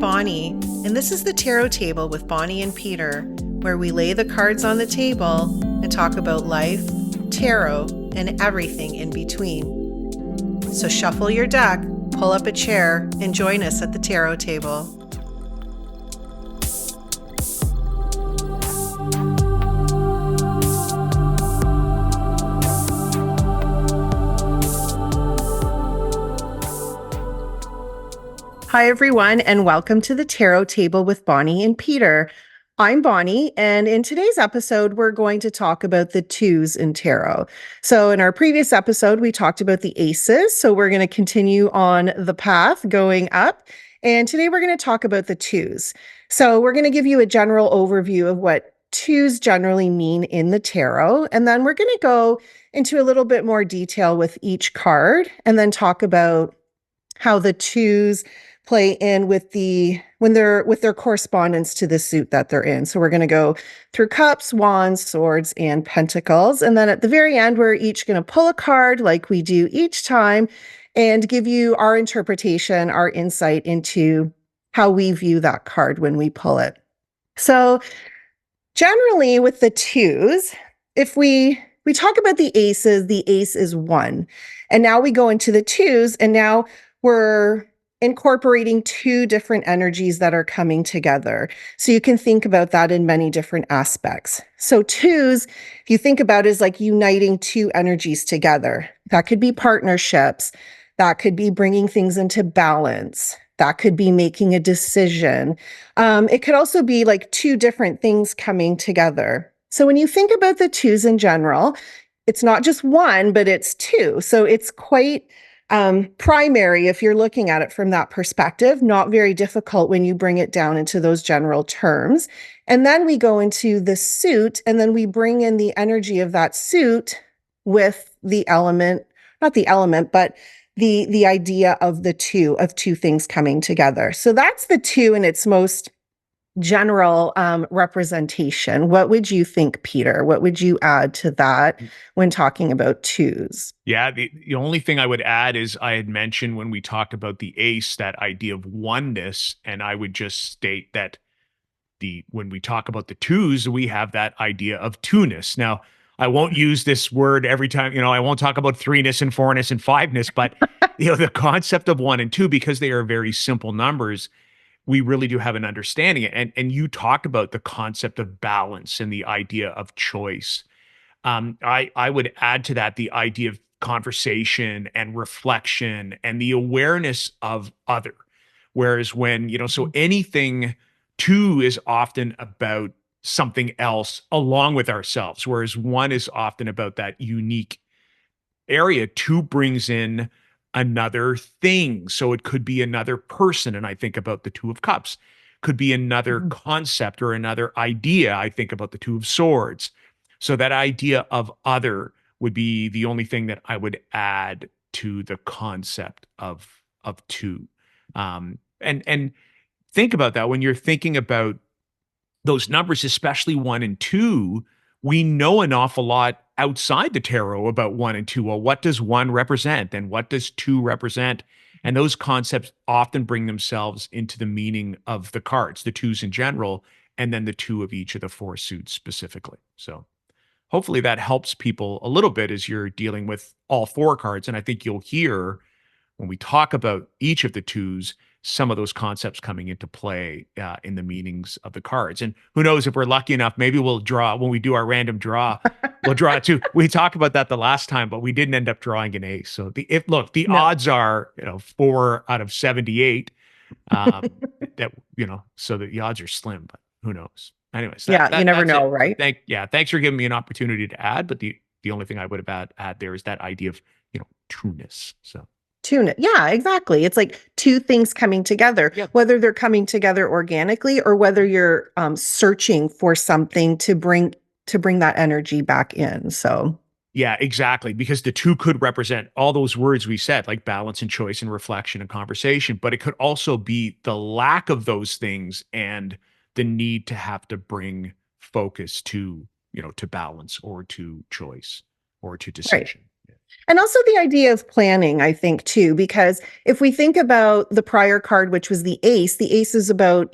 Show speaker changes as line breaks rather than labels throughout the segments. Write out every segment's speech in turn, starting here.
Bonnie, and this is the Tarot Table with Bonnie and Peter, where we lay the cards on the table and talk about life, tarot, and everything in between. So shuffle your deck, pull up a chair, and join us at the Tarot Table. Hi, everyone, and welcome to the Tarot Table with Bonnie and Peter. I'm Bonnie, and in today's episode, we're going to talk about the twos in tarot. So in our previous episode, we talked about the aces, so we're going to continue on the path going up, and today we're going to talk about the twos. So we're going to give you a general overview of what twos generally mean in the tarot, and then we're going to go into a little bit more detail with each card, and then talk about how the twos play in with their correspondence to the suit that they're in. So we're going to go through cups, wands, swords, and pentacles. And then at the very end, we're each going to pull a card like we do each time and give you our interpretation, our insight into how we view that card when we pull it. So generally with the twos, if we talk about the aces, the ace is one. And now we go into the twos, and now we're incorporating two different energies that are coming together. So you can think about that in many different aspects. So twos, if you think about it, is like uniting two energies together. That could be partnerships. That could be bringing things into balance. That could be making a decision. It could also be like two different things coming together. So when you think about the twos in general, it's not just one, but it's two. So it's quite primary if you're looking at it from that perspective, not very difficult when you bring it down into those general terms. And then we go into the suit, and then we bring in the energy of that suit with the element, not the element, but the idea of two things coming together. So that's the two in its most general representation. What would you think, Peter? What would you add to that when talking about twos?
Yeah, the only thing I would add is I had mentioned when we talked about the ace, that idea of oneness, and I would just state that when we talk about the twos, we have that idea of two-ness. Now, I won't use this word every time, I won't talk about threeness and fourness and fiveness, but the concept of one and two, because they are very simple numbers, we really do have an understanding. And you talked about the concept of balance and the idea of choice. I would add to that the idea of conversation and reflection and the awareness of other. Whereas so anything two is often about something else along with ourselves, whereas one is often about that unique area. Two brings in another thing. So it could be another person. And I think about the Two of Cups, could be another concept or another idea. I think about the Two of Swords. So that idea of other would be the only thing that I would add to the concept of two. And think about that when you're thinking about those numbers, especially one and two. We know an awful lot outside the tarot about one and two. Well, what does one represent and what does two represent? And those concepts often bring themselves into the meaning of the cards, the twos in general, and then the two of each of the four suits specifically. So hopefully that helps people a little bit as you're dealing with all four cards. And I think you'll hear when we talk about each of the twos, some of those concepts coming into play in the meanings of the cards. And who knows, if we're lucky enough, maybe we'll draw, when we do our random draw, we'll draw two. We talked about that the last time, but we didn't end up drawing an ace. So the odds are, 4 out of 78 so the odds are slim, but who knows? Anyways,
You never know, right?
Thanks for giving me an opportunity to add, but the only thing I would have add there is that idea of, two-ness. So.
Tune. Yeah, exactly. It's like two things coming together, whether they're coming together organically or whether you're searching for something to bring that energy back in. So
yeah, exactly. Because the two could represent all those words we said, like balance and choice and reflection and conversation, but it could also be the lack of those things and the need to have to bring focus to, to balance or to choice or to decision.
Right. And also the idea of planning, I think, too, because if we think about the prior card, which was the ace is about,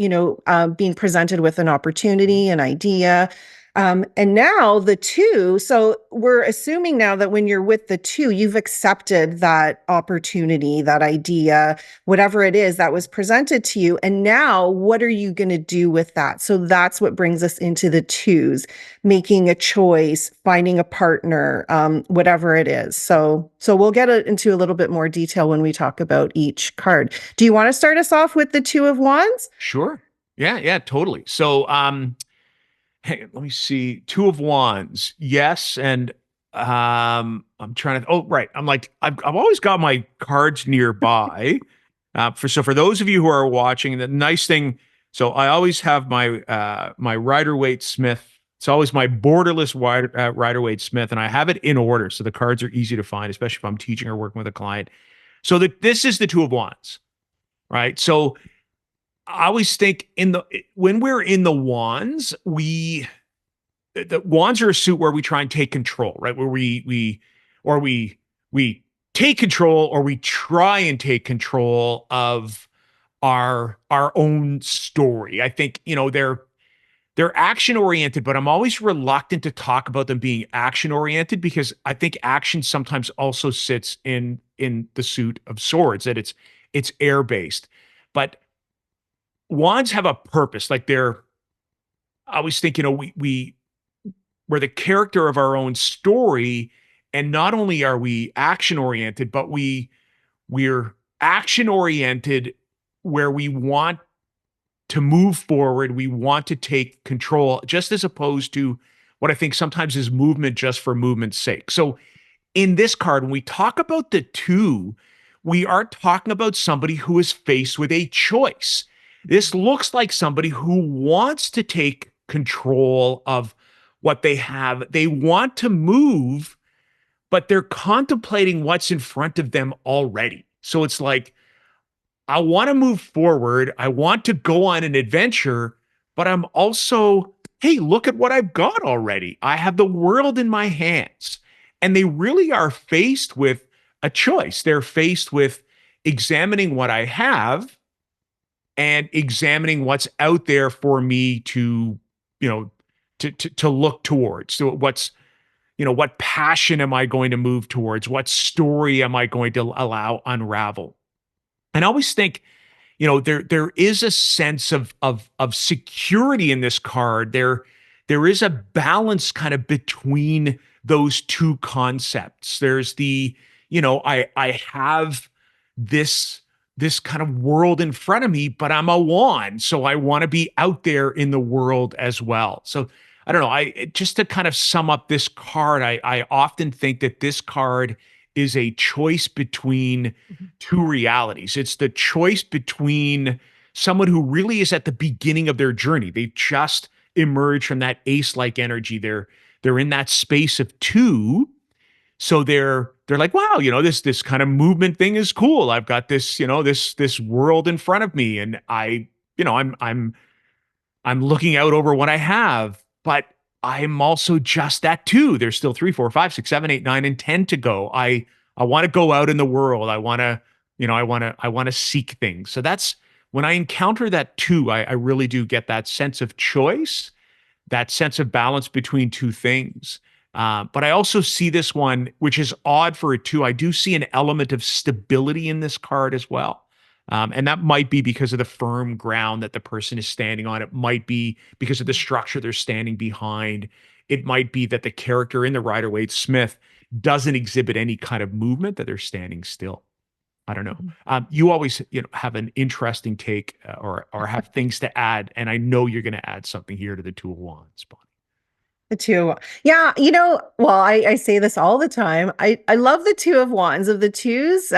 being presented with an opportunity, an idea. And now the two, so we're assuming now that when you're with the two, you've accepted that opportunity, that idea, whatever it is that was presented to you. And now what are you going to do with that? So that's what brings us into the twos, making a choice, finding a partner, whatever it is. So we'll get into a little bit more detail when we talk about each card. Do you want to start us off with the Two of Wands?
Sure. Yeah, yeah, totally. So, hey, let me see. Two of Wands. Yes, and I'm trying to. Oh, right. I'm like I've always got my cards nearby. For those of you who are watching, the nice thing. So I always have my Rider Waite Smith. It's always my borderless Rider Waite Smith, and I have it in order, so the cards are easy to find, especially if I'm teaching or working with a client. So this is the Two of Wands, right? So I always think when we're in the wands, the wands are a suit where we try and take control, right? Where we take control, or we try and take control of our own story. I think, they're action oriented, but I'm always reluctant to talk about them being action oriented, because I think action sometimes also sits in the suit of swords, that it's air based. But wands have a purpose. Like, I always think, we're the character of our own story, and not only are we action oriented, but we're action oriented where we want to move forward, we want to take control, just as opposed to what I think sometimes is movement just for movement's sake. So in this card, when we talk about the two, we are talking about somebody who is faced with a choice. This looks like somebody who wants to take control of what they have. They want to move, but they're contemplating what's in front of them already. So it's like, I want to move forward. I want to go on an adventure, but I'm also, hey, look at what I've got already. I have the world in my hands. And they really are faced with a choice. They're faced with examining what I have and examining what's out there for me to, to look towards. So what passion am I going to move towards? What story am I going to allow unravel? And I always think, there is a sense of security in this card. There is a balance kind of between those two concepts. There's I have this kind of world in front of me, but I'm a wand, so I want to be out there in the world as well. So I don't know. Just to kind of sum up this card, I often think that this card is a choice between two realities. It's the choice between someone who really is at the beginning of their journey. They just emerged from that ace-like energy. They're in that space of two. So they're like, wow, this kind of movement thing is cool. I've got this, this world in front of me, and I'm looking out over what I have, but I'm also just that too. There's still 3, 4, 5, 6, 7, 8, 9, and 10 to go. I want to go out in the world. I want to seek things. So that's when I encounter that too, I really do get that sense of choice, that sense of balance between two things. But I also see this one, which is odd for it too. I do see an element of stability in this card as well. And that might be because of the firm ground that the person is standing on. It might be because of the structure they're standing behind. It might be that the character in the Rider Waite Smith doesn't exhibit any kind of movement, that they're standing still. I don't know. You always, have an interesting take, or have things to add, and I know you're going to add something here to the Two of Wands, Bonnie.
The two. Yeah, well, I say this all the time. I love the Two of Wands. Of the twos,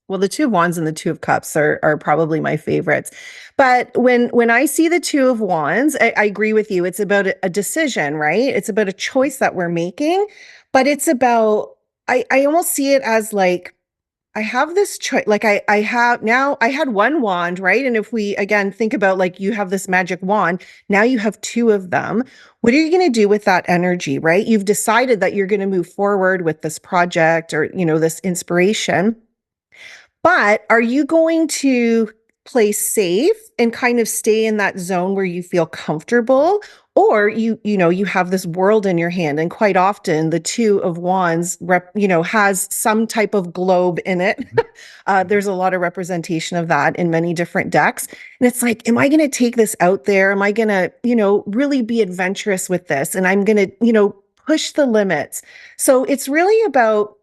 well, the Two of Wands and the Two of Cups are probably my favorites. But when I see the Two of Wands, I agree with you. It's about a decision, right? It's about a choice that we're making, but it's about, I almost see it as like I have this choice. Like I have now, I had one wand, right? And if we again think about like you have this magic wand, now you have two of them. What are you going to do with that energy, right? You've decided that you're going to move forward with this project or, this inspiration. But are you going to play safe and kind of stay in that zone where you feel comfortable? Or you have this world in your hand, and quite often the two of wands has some type of globe in it.
Mhm. Mhm.
There's a lot of representation of that in many different decks. And it's like, am I going to take this out there? Am I going to, really be adventurous with this? And I'm going to, push the limits. So it's really about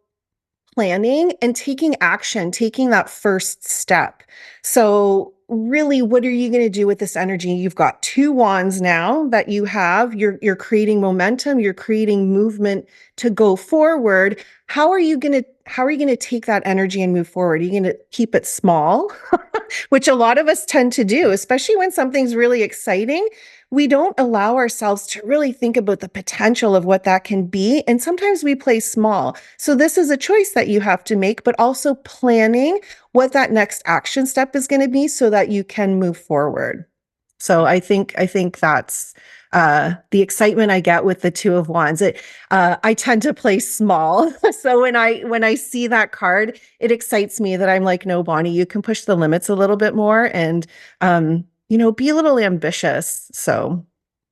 planning and taking action, taking that first step. So, really, what are you going to do with this energy? You've got two wands now that you have. You're creating momentum, you're creating movement to go forward. How are you going to take that energy and move forward? Are you going to keep it small, which a lot of us tend to do, especially when something's really exciting? We don't allow ourselves to really think about the potential of what that can be. And sometimes we play small. So, this is a choice that you have to make, but also planning what that next action step is going to be so that you can move forward. So, I think that's the excitement I get with the two of wands. I tend to play small. So when I see that card, it excites me that I'm like, no, Bonnie, you can push the limits a little bit more and be a little ambitious. So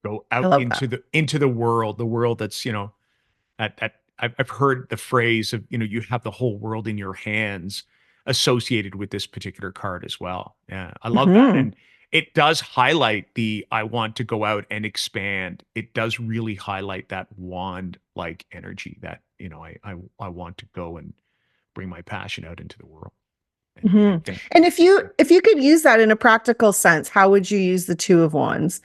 Go
I
out
love that.
into the world that's, that I've heard the phrase of, you have the whole world in your hands associated with this particular card as well. Yeah, I love that.
Hmm.
And it does highlight the I want to go out and expand. It does really highlight that wand like energy that, I want to go and bring my passion out into the world. And I
Hmm.
think
And if you could use that in a practical sense, how would you use the two of wands?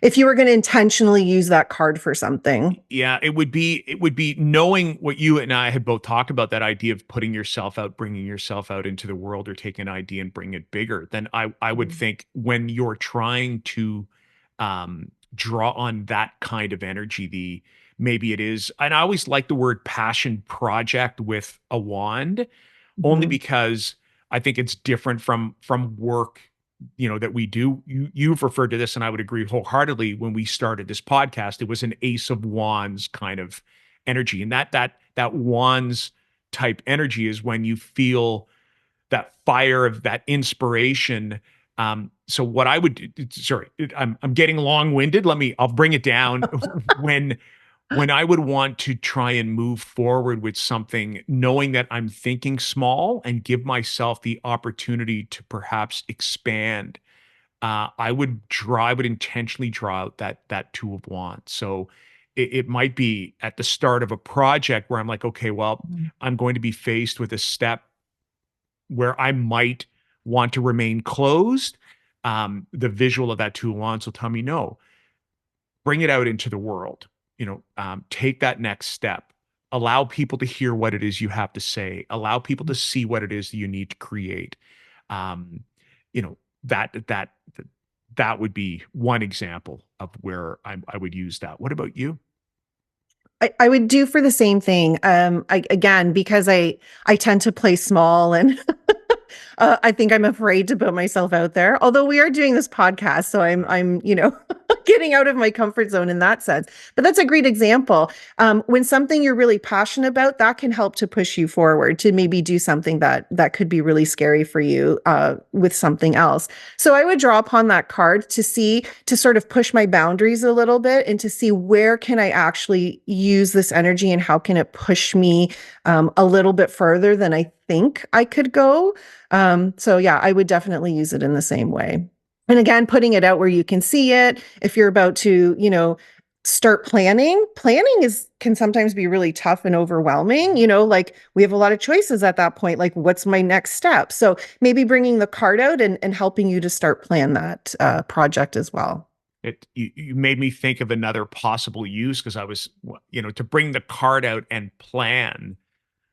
If you were going to intentionally use that card for something.
yeah, it would be knowing what you and I had both talked about, that idea of putting yourself out, bringing yourself out into the world, or take an idea and bring it bigger. Then I would
Mhm.
think when you're trying to draw on that kind of energy, the maybe it is, and I always like the word passion project with a wand, only
Mhm.
because I think it's different from work, that we do. You've referred to this, and I would agree wholeheartedly. When we started this podcast, it was an ace of wands kind of energy, and that wands type energy is when you feel that fire of that inspiration. So what I would sorry, I'm getting long winded. I'll bring it down. when when I would want to try and move forward with something, knowing that I'm thinking small and give myself the opportunity to perhaps expand, I would intentionally draw out that two of wands. So it might be at the start of a project where I'm like, okay, well,
Mhm.
I'm going to be faced with a step where I might want to remain closed. The visual of that two of wands will tell me no, bring it out into the world. Take that next step. Allow people to hear what it is you have to say. Allow people to see what it is that you need to create. Um, you know that would be one example of where I would use that. What about you?
I would do for the same thing. Again, because I tend to play small and I think I'm afraid to put myself out there. Although we are doing this podcast, so
Right.
I'm getting out of my comfort zone in that sense. But that's a great example. When something you're really passionate about, that can help to push you forward to maybe do something that could be really scary for you with something else. So I would draw upon that card to sort of push my boundaries a little bit and to see where can I actually use this energy and how can it push me a little bit further than I think I could go. So yeah, I would definitely use it in the same way. And again, putting it out where you can see it. If you're about to, start planning is can sometimes be really tough and overwhelming. Like we have a lot of choices at that point. Like, what's my next step? So maybe bringing the card out and helping you to start plan that project as well.
You made me think of another possible use, because to bring the card out and plan,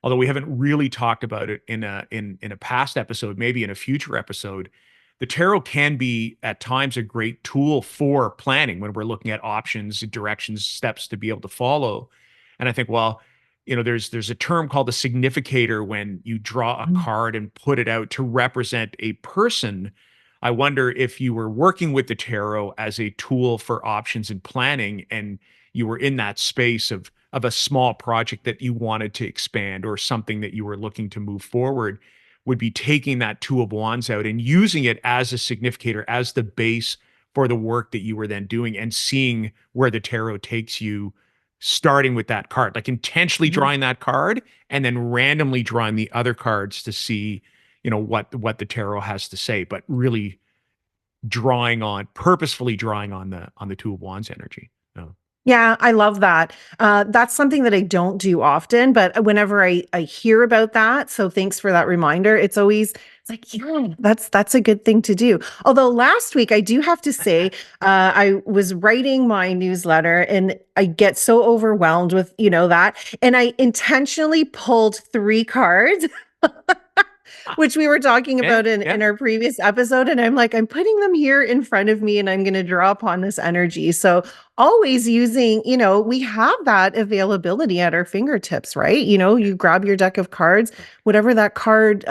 although we haven't really talked about it in a past episode, maybe in a future episode. The tarot can be at times a great tool for planning when we're looking at options, directions, steps to be able to follow. And I think, well, there's a term called a significator when you draw a
Mhm.
card and put it out to represent a person. I wonder if you were working with the tarot as a tool for options and planning, and you were in that space of a small project that you wanted to expand or something that you were looking to move forward, would be taking that two of wands out and using it as a significator, as the base for the work that you were then doing, and seeing where the tarot takes you, starting with that card, like intentionally
Mhm.
drawing that card and then randomly drawing the other cards to see, what the tarot has to say, but really purposefully drawing on the two of wands energy. Oh,
Yeah, I love that. That's something that I don't do often, but whenever I hear about that, so thanks for that reminder. It's like, yeah, that's a good thing to do. Although last week I do have to say, I was writing my newsletter and I get so overwhelmed with, that, and I intentionally pulled 3 cards which we were talking
yeah,
about in
yeah,
our previous episode. And I'm like, I'm putting them here in front of me and I'm going to draw upon this energy. So always using, we have that availability at our fingertips, right?
yeah,
You grab your deck of cards, whatever that card,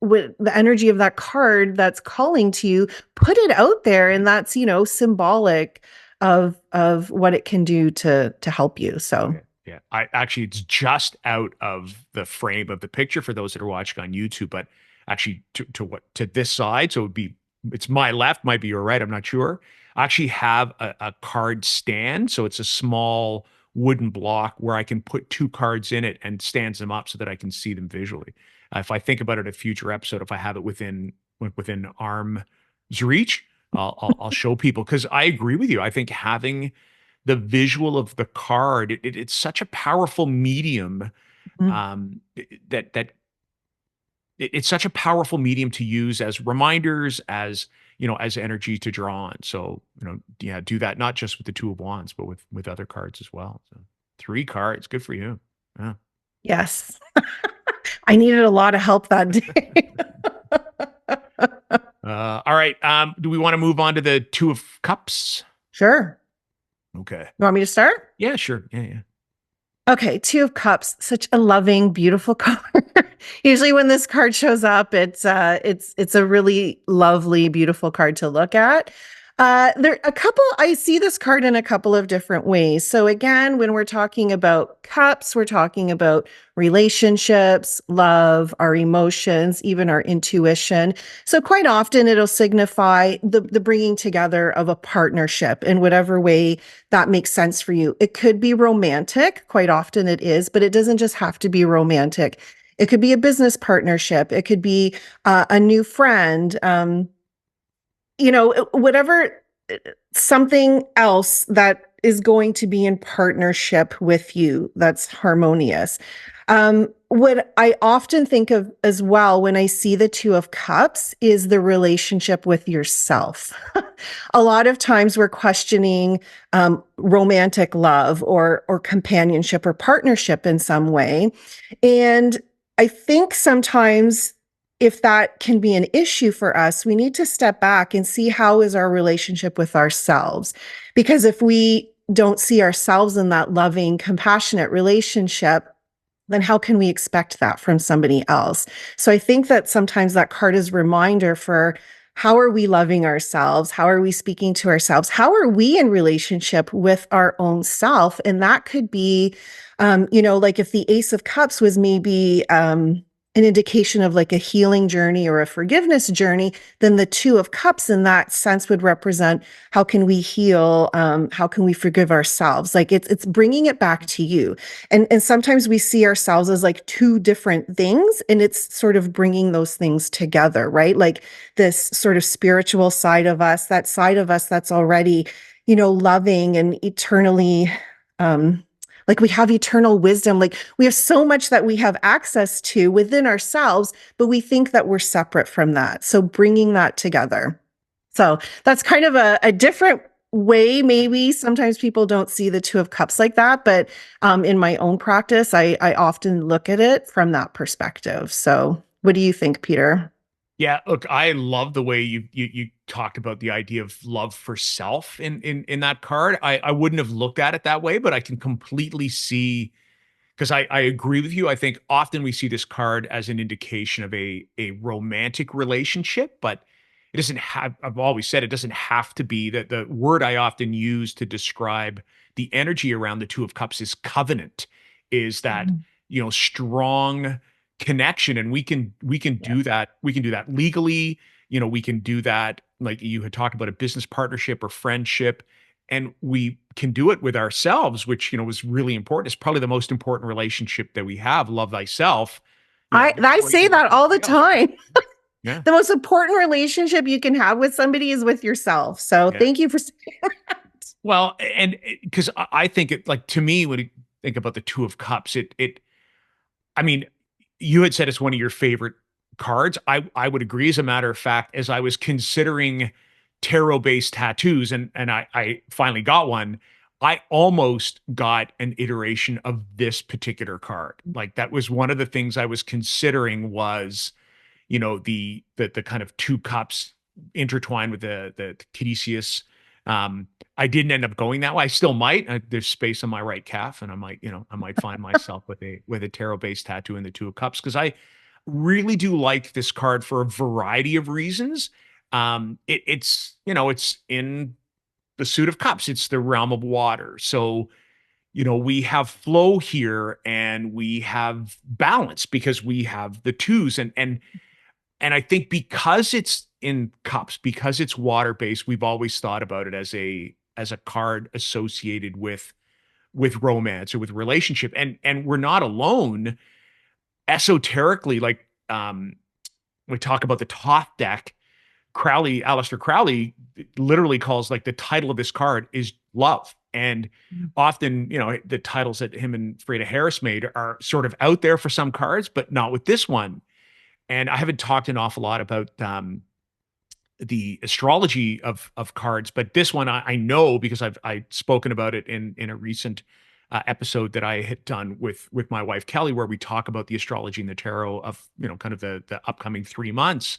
with the energy of that card that's calling to you, put it out there.
mhm,
And that's, symbolic of what it can do to help you. So
yeah, yeah. I actually, it's just out of the frame of the picture for those that are watching on YouTube, but actually to this side, so it's my left, might be your right, I'm not sure. I actually have a card stand, so it's a small wooden block where I can put two cards in it and stands them up so that I can see them visually. If I think about it, a future episode, if I have it within arm's reach, I'll show people, because I agree with you. I think having the visual of the card, it's such a powerful medium,
mm,
um, that it's such a powerful medium to use as reminders, as energy to draw on. So, yeah, do that not just with the two of wands, but with other cards as well. So 3 cards, good for you. Yeah.
yes, I needed a lot of help that day.
All right. Do we want to move on to the two of cups?
Sure.
Okay.
You want me to start?
Yeah, sure. Yeah, yeah.
Okay, Two of Cups, such a loving, beautiful card. Usually when this card shows up, it's a really lovely, beautiful card to look at. I see this card in a couple of different ways. So again, when we're talking about cups, we're talking about relationships, love, our emotions, even our intuition. So quite often it'll signify the bringing together of a partnership in whatever way that makes sense for you. It could be romantic, quite often it is, but it doesn't just have to be romantic. It could be a business partnership. It could be a new friend. Whatever, something else that is going to be in partnership with you that's harmonious. What I often think of as well when I see the Two of Cups is the relationship with yourself. A lot of times we're questioning romantic love or companionship or partnership in some way. And I think sometimes if that can be an issue for us, we need to step back and see how is our relationship with ourselves. Because if we don't see ourselves in that loving, compassionate relationship, then how can we expect that from somebody else? So I think that sometimes that card is a reminder for how are we loving ourselves? How are we speaking to ourselves? How are we in relationship with our own self? And that could be, like if the Ace of Cups was maybe an indication of like a healing journey or a forgiveness journey, then the Two of Cups in that sense would represent how can we heal? How can we forgive ourselves? Like it's bringing it back to you. And sometimes we see ourselves as like two different things, and it's sort of bringing those things together, right? Like this sort of spiritual side of us, that side of us that's already, loving and eternally, um, like we have eternal wisdom. Like we have so much that we have access to within ourselves, but we think that we're separate from that. So bringing that together. So that's kind of a different way. Maybe sometimes people don't see the Two of Cups like that, but in my own practice, I often look at it from that perspective. So what do you think, Peter?
Yeah, look, I love the way you talked about the idea of love for self in that card. I wouldn't have looked at it that way, but I can completely see because I agree with you. I think often we see this card as an indication of a romantic relationship, but it doesn't have. I've always said it doesn't have to be. That the word I often use to describe the energy around the Two of Cups is covenant. Is that
Mhm.
strong connection, and we can
Yeah.
do that. We can do that legally. We can do that. Like you had talked about a business partnership or friendship, and we can do it with ourselves, which was really important. It's probably the most important relationship that we have. Love thyself,
I
before you
say
can love
that all the
somebody else, right?
time.
Yeah,
The most important relationship you can have with somebody is with yourself. So
yeah.
thank you for saying that.
Well, and because I think it, like, to me, when you think about the Two of Cups, it I mean, you had said it's one of your favorite cards. I would agree. As a matter of fact, as I was considering tarot-based tattoos, and I finally got one, I almost got an iteration of this particular card. Like, that was one of the things I was considering was, the kind of two cups intertwined with the caduceus. I didn't end up going that way. I still might. There's space on my right calf, and I might find myself with a tarot based tattoo in the Two of Cups, because I really do like this card for a variety of reasons. It's in the suit of cups. It's the realm of water. So we have flow here, and we have balance because we have the twos, and I think because it's in cups, because it's water based, we've always thought about it as a card associated with romance or with relationship. And we're not alone esoterically. Like, we talk about the Thoth deck. Aleister Crowley literally calls, like, the title of this card is love. And often, the titles that him and Freda Harris made are sort of out there for some cards, but not with this one. And I haven't talked an awful lot about the astrology of cards, but this one I know because I've spoken about it in a recent episode that I had done with my wife Kelly, where we talk about the astrology and the tarot of kind of the upcoming 3 months.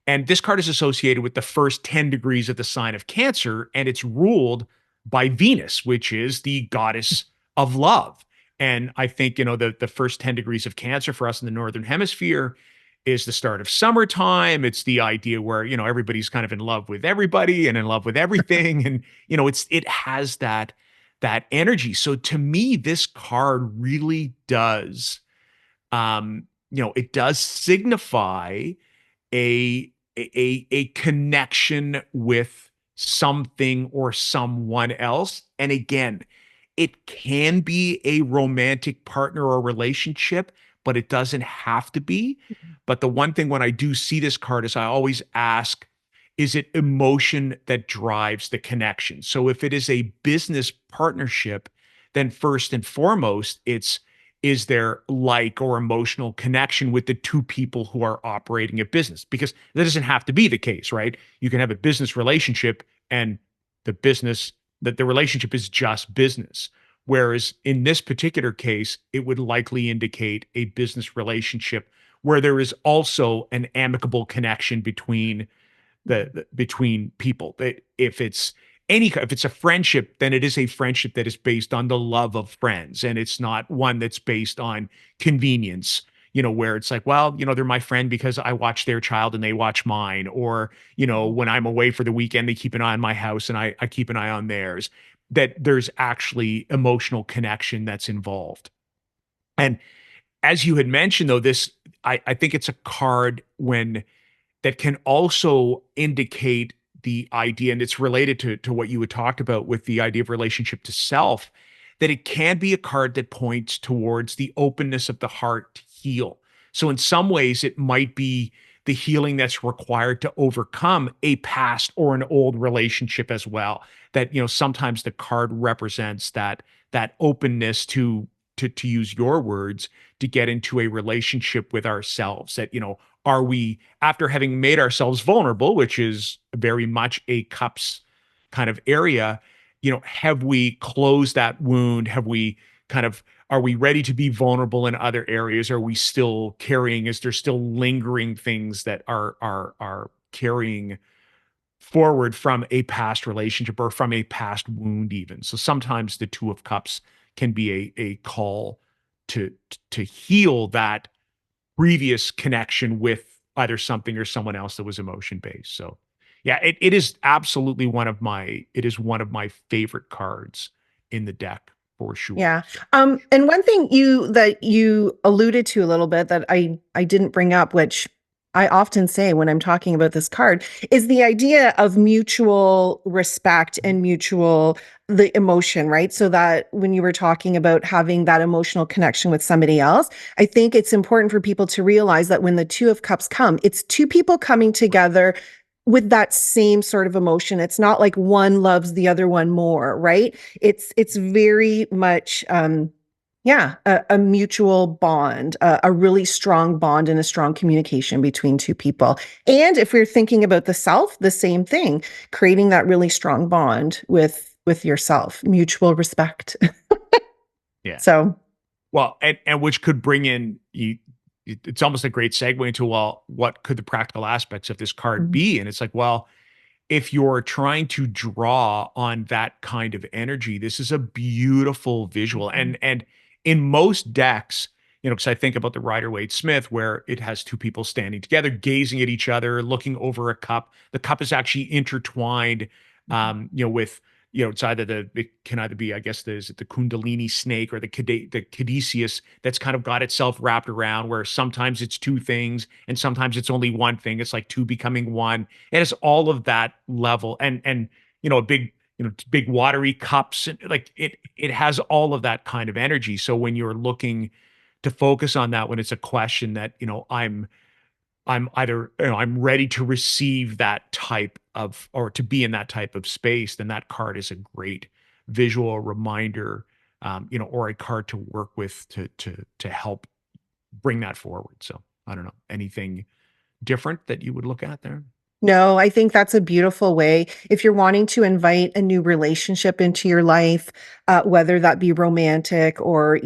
And this card is associated with the first 10 degrees of the sign of Cancer, and it's ruled by Venus, which is the goddess of love. And I think, the first 10 degrees of Cancer for us in the Northern Hemisphere is the start of summertime. It's the idea where, everybody's kind of in love with everybody and in love with everything. And, it has that energy. So to me, this card really does, it does signify a connection with something or someone else. And again, it can be a romantic partner or relationship, but it doesn't have to be. But the one thing when I do see this card is I always ask, is it emotion that drives the connection? So if it is a business partnership, then first and foremost, is there like or emotional connection with the two people who are operating a business? Because that doesn't have to be the case, right? You can have a business relationship and the business that the relationship is just business. Whereas in this particular case, it would likely indicate a business relationship where there is also an amicable connection between people. That if it's a friendship, then it is a friendship that is based on the love of friends, and it's not one that's based on convenience. Where it's like, well, they're my friend because I watch their child and they watch mine, or when I'm away for the weekend, they keep an eye on my house and I keep an eye on theirs. That there's actually emotional connection that's involved. And as you had mentioned, though, I think it's a card that can also indicate the idea, and it's related to what you had talked about with the idea of relationship to self, that it can be a card that points towards the openness of the heart to heal. So in some ways, it might be the healing that's required to overcome a past or an old relationship as well. That sometimes the card represents that openness to use your words, to get into a relationship with ourselves. That are we, after having made ourselves vulnerable, which is very much a cups kind of area, have we closed that wound? Are we ready to be vulnerable in other areas? Are we still carrying, is there still lingering things that are carrying forward from a past relationship or from a past wound even? So sometimes the Two of Cups can be a call to to heal that previous connection with either something or someone else that was emotion based. So yeah, it is absolutely one of my favorite cards in the deck for sure.
Yeah. And one thing you alluded to a little bit that I didn't bring up, which I often say when I'm talking about this card, is the idea of mutual respect and mutual the emotion, right? So that when you were talking about having that emotional connection with somebody else, I think it's important for people to realize that when the Two of Cups come, it's two people coming together with that same sort of emotion. It's not like one loves the other one more, right? It's very much yeah, a mutual bond, a really strong bond and a strong communication between two people. And if we're thinking about the self, the same thing, creating that really strong bond with yourself, mutual respect.
Yeah.
So,
Well, and which could bring in it's almost a great segue into, well, what could the practical aspects of this card
mm,
be? And it's like, well, if you're trying to draw on that kind of energy, this is a beautiful visual.
mhm,
And in most decks, because I think about the Rider-Waite-Smith, where it has two people standing together, gazing at each other, looking over a cup. The cup is actually intertwined,
mhm,
with it's either it can either be, I guess, is it the Kundalini snake or the Caduceus that's kind of got itself wrapped around, where sometimes it's two things and sometimes it's only one thing. It's like two becoming one. It has all of that level, and a big, big watery cups, and like it has all of that kind of energy. So when you're looking to focus on that, when it's a question that, I'm either, I'm ready to receive that type of, or to be in that type of space, then that card is a great visual reminder, or a card to work with to help bring that forward. So I don't know, anything different that you would look at there?
no, I think that's a beautiful way. If you're wanting to invite a new relationship into your life, whether that be romantic or,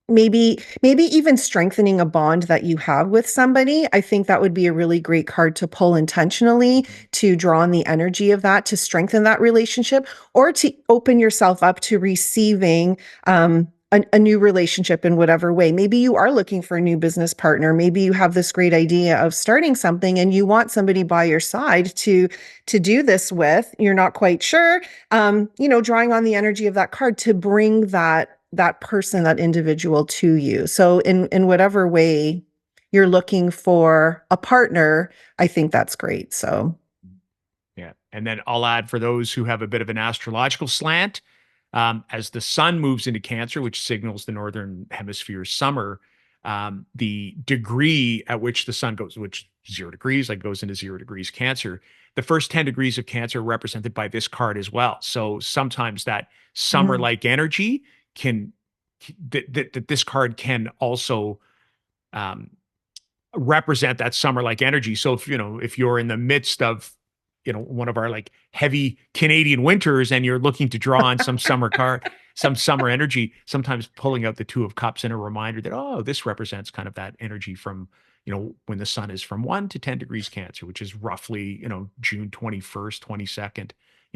maybe even strengthening a bond that you have with somebody, I think that would be a really great card to pull intentionally to draw on the energy of that to strengthen that relationship or to open yourself up to receiving a new relationship in whatever way. Maybe you are looking for a new business partner. Maybe you have this great idea of starting something and you want somebody by your side to do this with. You're not quite sure. Drawing on the energy of that card to bring that person, that individual to you. So in whatever way you're looking for a partner, I think that's great. So,
Yeah. And then I'll add, for those who have a bit of an astrological slant, as the sun moves into Cancer, which signals the northern hemisphere's summer, the degree at which the sun goes, which 0 degrees, like goes into 0 degrees Cancer, the first 10 degrees of Cancer are represented by this card as well. So sometimes that
mm,
summer-like energy can that this card can also um, represent that summer like energy. So if you're in the midst of one of our like heavy Canadian winters and you're looking to draw on some summer energy, sometimes pulling out the Two of Cups and a reminder that, oh, this represents kind of that energy from when the sun is from 1 to 10 degrees Cancer, which is roughly June 21st, 22nd,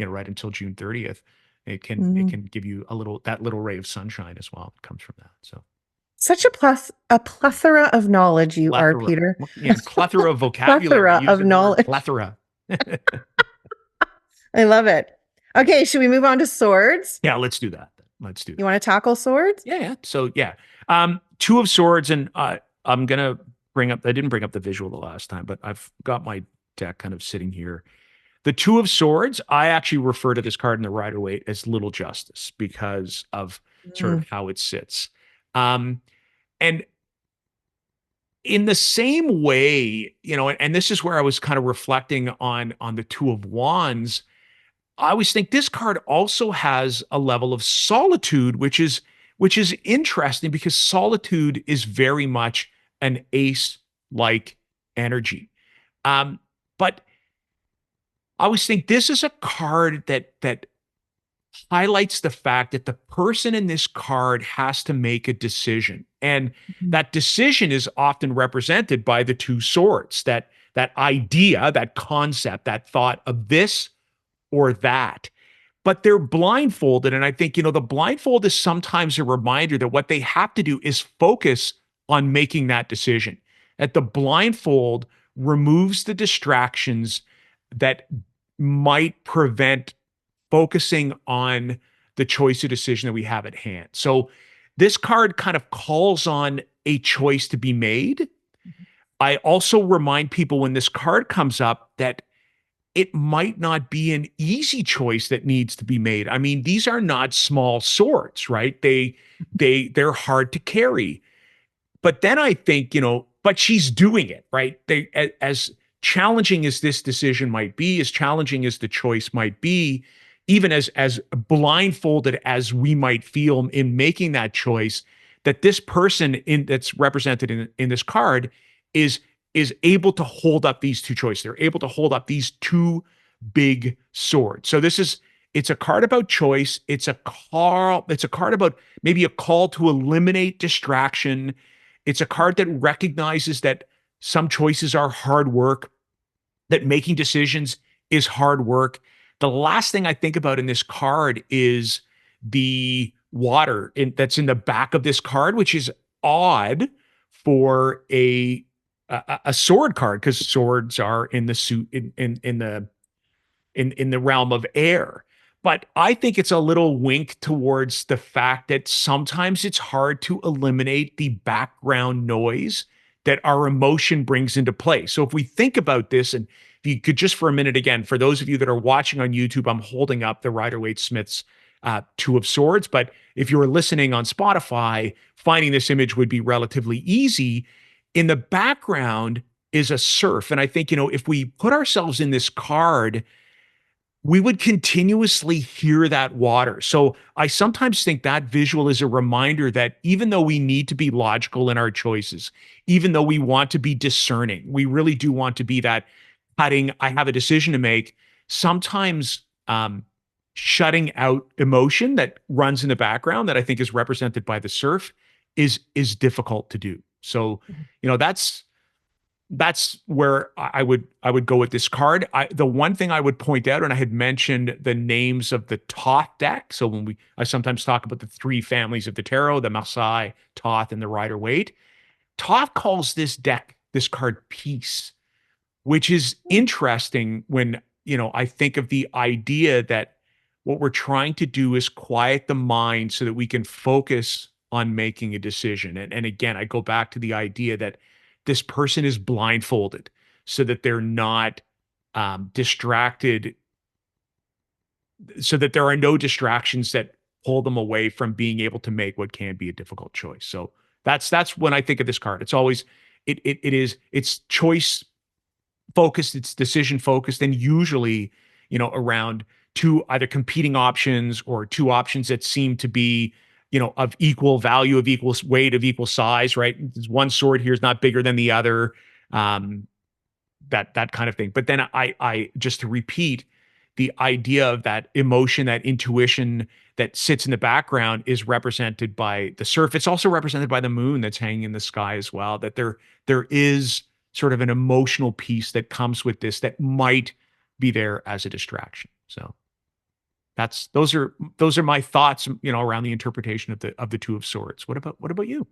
right until June 30th. It
mm.
can give you that little ray of sunshine as well that comes from that. So
Such a plethora of knowledge you are,
plethora.
Peter.
Yeah, plethora of vocabulary
Plethora of
using the word
knowledge.
plethora.
I love it. Okay, should we move on to swords?
Yeah, let's do that. Let's do
You
that.
want to tackle swords?
Yeah, yeah. So yeah. Two of Swords, and I'm gonna bring up, I didn't bring up the visual the last time, but I've got my deck kind of sitting here. The Two of Swords, I actually refer to this card in the Rider-Waite as Little Justice because of sort of
Mm,
how it sits. And in the same way, and this is where I was kind of reflecting on the Two of Wands. I always think this card also has a level of solitude, which is interesting because solitude is very much an ace like energy. Um, but I always think this is a card that highlights the fact that the person in this card has to make a decision. And
mhm,
that decision is often represented by the two swords, that idea, that concept, that thought of this or that. but they're blindfolded. And I think, the blindfold is sometimes a reminder that what they have to do is focus on making that decision. That the blindfold removes the distractions that might prevent focusing on the choice or decision that we have at hand. So this card kind of calls on a choice to be made. I also remind people when this card comes up that it might not be an easy choice that needs to be made. I mean, these are not small swords, right? They're hard to carry. But then I think, but she's doing it, right? As challenging as this decision might be, as challenging as the choice might be, even as blindfolded as we might feel in making that choice, that this person that's represented in this card is is able to hold up these two choices. They're able to hold up these two big swords. So it's a card about choice. It's a card about maybe a call to eliminate distraction. It's a card that recognizes that some choices are hard work, that making decisions is hard work. The last thing I think about in this card is the water that's in the back of this card, which is odd for a sword card because swords are in the suit in the realm of air. But I think it's a little wink towards the fact that sometimes it's hard to eliminate the background noise that our emotion brings into play. So if we think about this, and if you could just for a minute again, for those of you that are watching on YouTube, I'm holding up the Rider-Waite-Smith's Two of Swords. But if you were listening on Spotify, finding this image would be relatively easy. In the background is a surf. And I think, if we put ourselves in this card, we would continuously hear that water. So I sometimes think that visual is a reminder that even though we need to be logical in our choices, even though we want to be discerning, we really do want to be that cutting, I have a decision to make. Sometimes shutting out emotion that runs in the background that I think is represented by the surf is difficult to do. So, that's where I would go with this card. The one thing I would point out, and I had mentioned the names of the Thoth deck. So I sometimes talk about the three families of the tarot: the Masai, Thoth, and the Rider-Waite. Thoth calls this card peace, which is interesting when I think of the idea that what we're trying to do is quiet the mind so that we can focus on making a decision. And again, I go back to the idea that this person is blindfolded so that they're not distracted, so that there are no distractions that pull them away from being able to make what can be a difficult choice. So that's when I think of this card. It's always it's choice focused, it's decision focused, and usually around two either competing options or two options that seem to be of equal value, of equal weight, of equal size, right? There's one sword here is not bigger than the other, that kind of thing. But then I just to repeat, the idea of that emotion, that intuition that sits in the background is represented by the surf. It's also represented by the moon that's hanging in the sky as well. That there is sort of an emotional piece that comes with this that might be there as a distraction. So those are my thoughts, around the interpretation of the Two of Swords. What about you?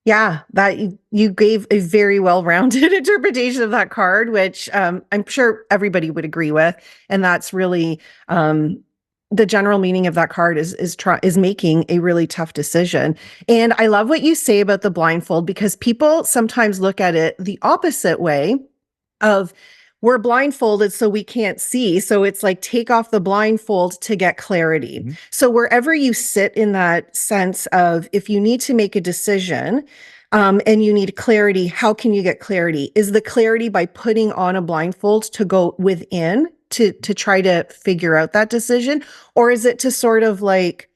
Yeah, that you gave a very well-rounded interpretation of that card, which I'm sure everybody would agree with, and that's really the general meaning of that card is making a really tough decision. And I love what you say about the blindfold because people sometimes look at it the opposite way of we're blindfolded so we can't see. So it's like take off the blindfold to get clarity.
Mm-hmm.
So wherever you sit in that sense of if you need to make a decision and you need clarity, how can you get clarity? Is the clarity by putting on a blindfold to go within to try to figure out that decision? Or is it to sort of like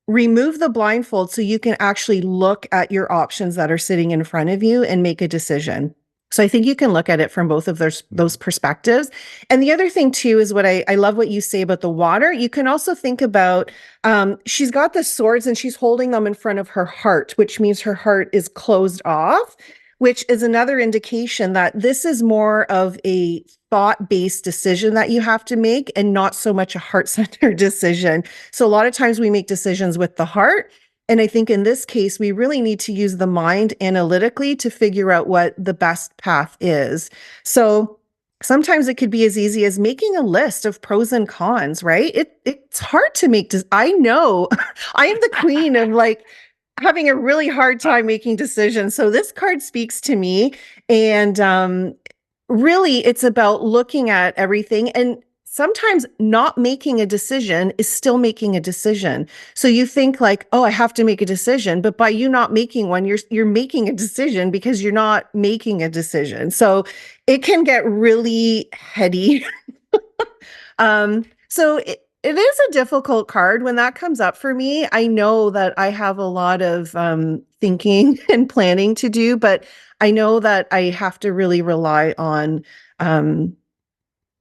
remove the blindfold so you can actually look at your options that are sitting in front of you and make a decision? So I think you can look at it from both of those perspectives. And the other thing too is what I love what you say about the water. You can also think about she's got the swords and she's holding them in front of her heart, which means her heart is closed off, which is another indication that this is more of a thought-based decision that you have to make and not so much a heart-centered decision. So a lot of times we make decisions with the heart. And I think in this case, we really need to use the mind analytically to figure out what the best path is. So sometimes it could be as easy as making a list of pros and cons, right? It's hard to make. I know I am the queen of like having a really hard time making decisions. So this card speaks to me. And really, it's about looking at everything. And sometimes not making a decision is still making a decision. So you think like, oh, I have to make a decision, but by you not making one, you're making a decision because you're not making a decision. So it can get really heady. So it is a difficult card when that comes up for me. I know that I have a lot of thinking and planning to do, but I know that I have to really rely on um,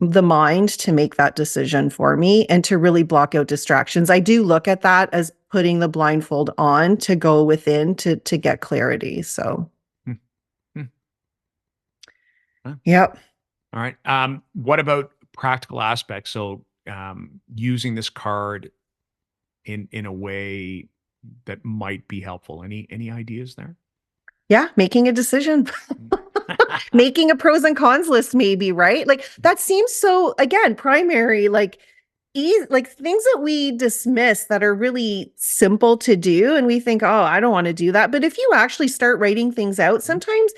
the mind to make that decision for me and to really block out distractions. I do look at that as putting the blindfold on to go within to get clarity. So,
Hmm, hmm. Huh.
yep.
All right. What about practical aspects? So, using this card in a way that might be helpful. Any ideas there?
Yeah, making a decision. Making a pros and cons list maybe, right? Like that seems so again primary like like things that we dismiss that are really simple to do and we think, "Oh, I don't want to do that." But if you actually start writing things out,
Mhm,
sometimes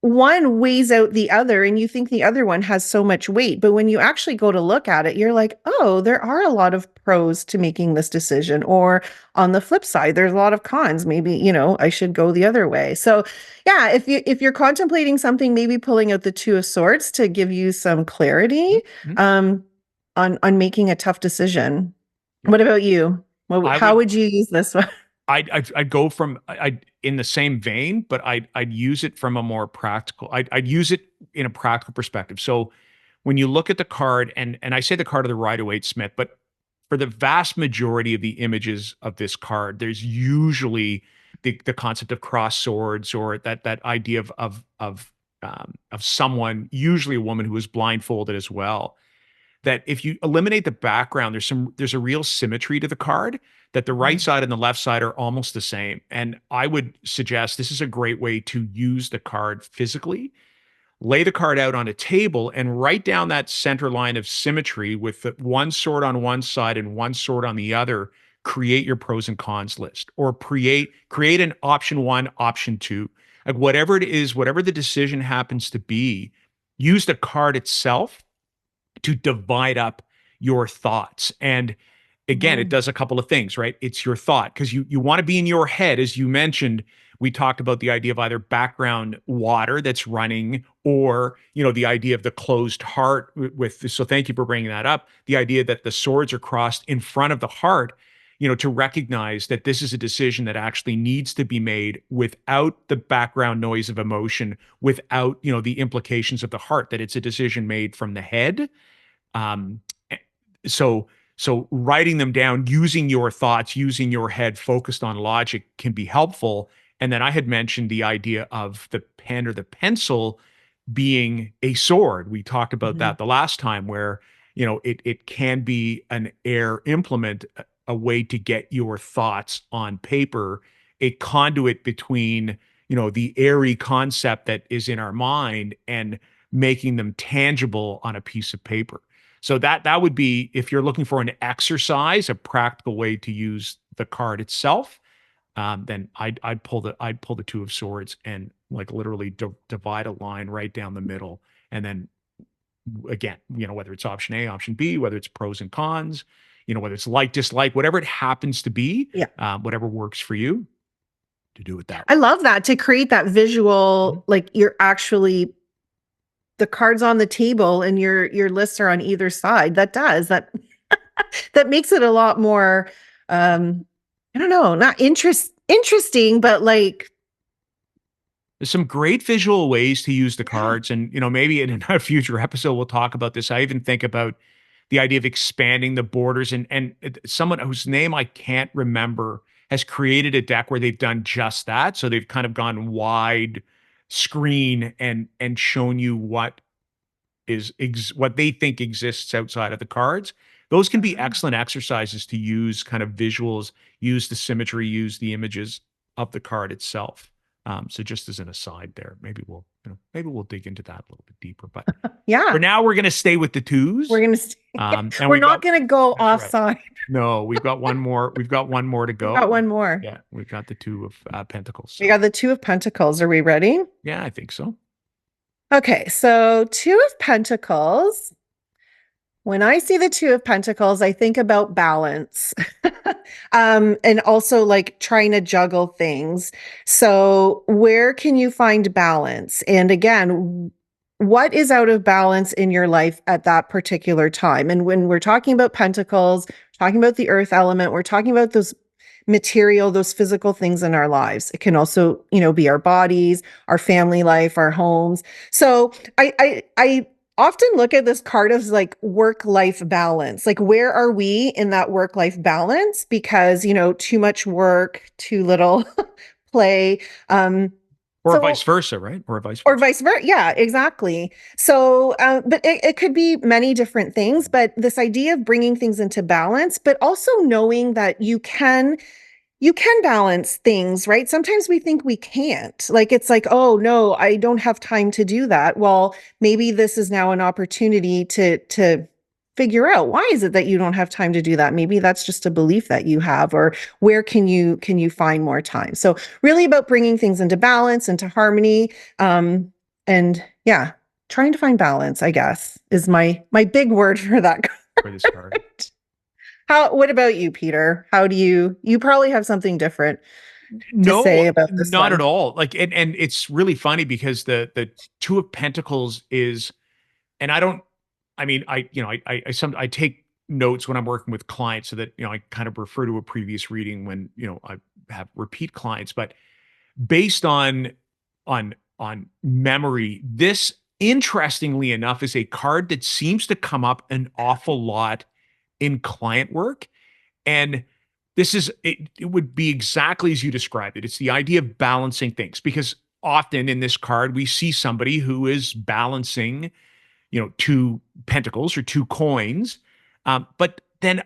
one weighs out the other and you think the other one has so much weight. But when you actually go to look at it, you're like, oh, there are a lot of pros to making this decision. Or on the flip side, there's a lot of cons. Maybe, I should go the other way. So yeah, if you're contemplating something, maybe pulling out the two of swords to give you some clarity
mhm, mhm.
um on making a tough decision.
Yeah.
What about you?
I
How
would
would you use this one?
I'd go from I'd in the same vein, but I'd use it from a more practical. I'd use it in a practical perspective. So when you look at the card, and I say the card of the Rider-Waite Smith, but for the vast majority of the images of this card, there's usually the concept of cross swords or that idea of someone, usually a woman who is blindfolded as well, that if you eliminate the background, there's a real symmetry to the card that the right
Mhm.
side and the left side are almost the same. And I would suggest this is a great way to use the card physically. Lay the card out on a table and write down that center line of symmetry with one sword on one side and one sword on the other. Create your pros and cons list, or create an option one, option two, like whatever it is, whatever the decision happens to be. Use the card itself to divide up your thoughts. And again, it
Mhm.
does a couple of things, right? It's your thought because you want to be in your head, as you mentioned. We talked about the idea of either background water that's running, or the idea of the closed heart with. So thank you for bringing that up. The idea that the swords are crossed in front of the heart. To recognize that this is a decision that actually needs to be made without the background noise of emotion, without the implications of the heart. That it's a decision made from the head. um, eh, so so writing them down, using your thoughts, using your head, focused on logic, can be helpful. And then I had mentioned the idea of the pen or the pencil being a sword. We talked about
Mhm.
that the last time, where it can be an air implement, a way to get your thoughts on paper, a conduit between the airy concept that is in our mind and making them tangible on a piece of paper. So that would be, if you're looking for an exercise, a practical way to use the card itself. Then I'd pull the two of swords and like literally divide a line right down the middle, and then again, whether it's option A, option B, whether it's pros and cons, whether it's like, dislike, whatever it happens to be,
Yeah.
whatever works for you, to do it that
I
way.
love that to create that
Mhm.
visual, like you're actually the cards on the table and your lists are on either side. That makes it a lot more I don't know, not interesting, but like
There's some great visual ways to use the
yeah.
cards, and maybe in a future episode we'll talk about this. I even think about the idea of expanding the borders, and someone whose name I can't remember has created a deck where they've done just that. So they've kind of gone wide screen and shown you what what they think exists outside of the cards. Those can be
Uh-huh.
excellent exercises to use kind of visuals, use the symmetry, use the images of the card itself. So just as an aside there, maybe we'll dig into that a little bit deeper. But for
Yeah,
now, we're going to stay with the
we're
twos.
gonna stay.
And
We're
we've
not
got,
gonna go
that's right.
offside.
No, we've got one more. We've got one more to
We've got
go.
one more.
Yeah, we've got the two of Pentacles.
We
So
got the Two of Pentacles. Are we ready?
yeah, I think so.
Okay, so Two of Pentacles. When I see the Two of Pentacles, I think about balance. And also like trying to juggle things. So, where can you find balance? And again, what is out of balance in your life at that particular time? And when we're talking about pentacles, talking about the earth element, we're talking about those material, those physical things in our lives. It can also, be our bodies, our family life, our homes. So I often look at this card as like work life balance. Like, where are we in that work life balance? Because, too much work, too little play.
Or vice
So,
versa, right? Or vice
or
versa.
vice versa. Yeah, exactly. So, but it could be many different things. But this idea of bringing things into balance, but also knowing that you can balance things, right? Sometimes we think we can't. Like, it's like, oh no, I don't have time to do that. Well, maybe this is now an opportunity to figure out, why is it that you don't have time to do that? Maybe that's just a belief that you have, or where can you find more time? So really about bringing things into balance, into harmony, and yeah, trying to find balance, I guess, is my big word for that
For this card.
card. What about you, Peter? How do you probably have something different to
No,
say about this
not at
one?
all. Like, and it's really funny because the Two of Pentacles is, and I don't, I mean, I take notes when I'm working with clients so that, I kind of refer to a previous reading when, I have repeat clients, but based on memory, this interestingly enough is a card that seems to come up an awful lot in client work. And it would be exactly as you described it. It's the idea of balancing things, because often in this card we see somebody who is balancing, two pentacles or two coins. But then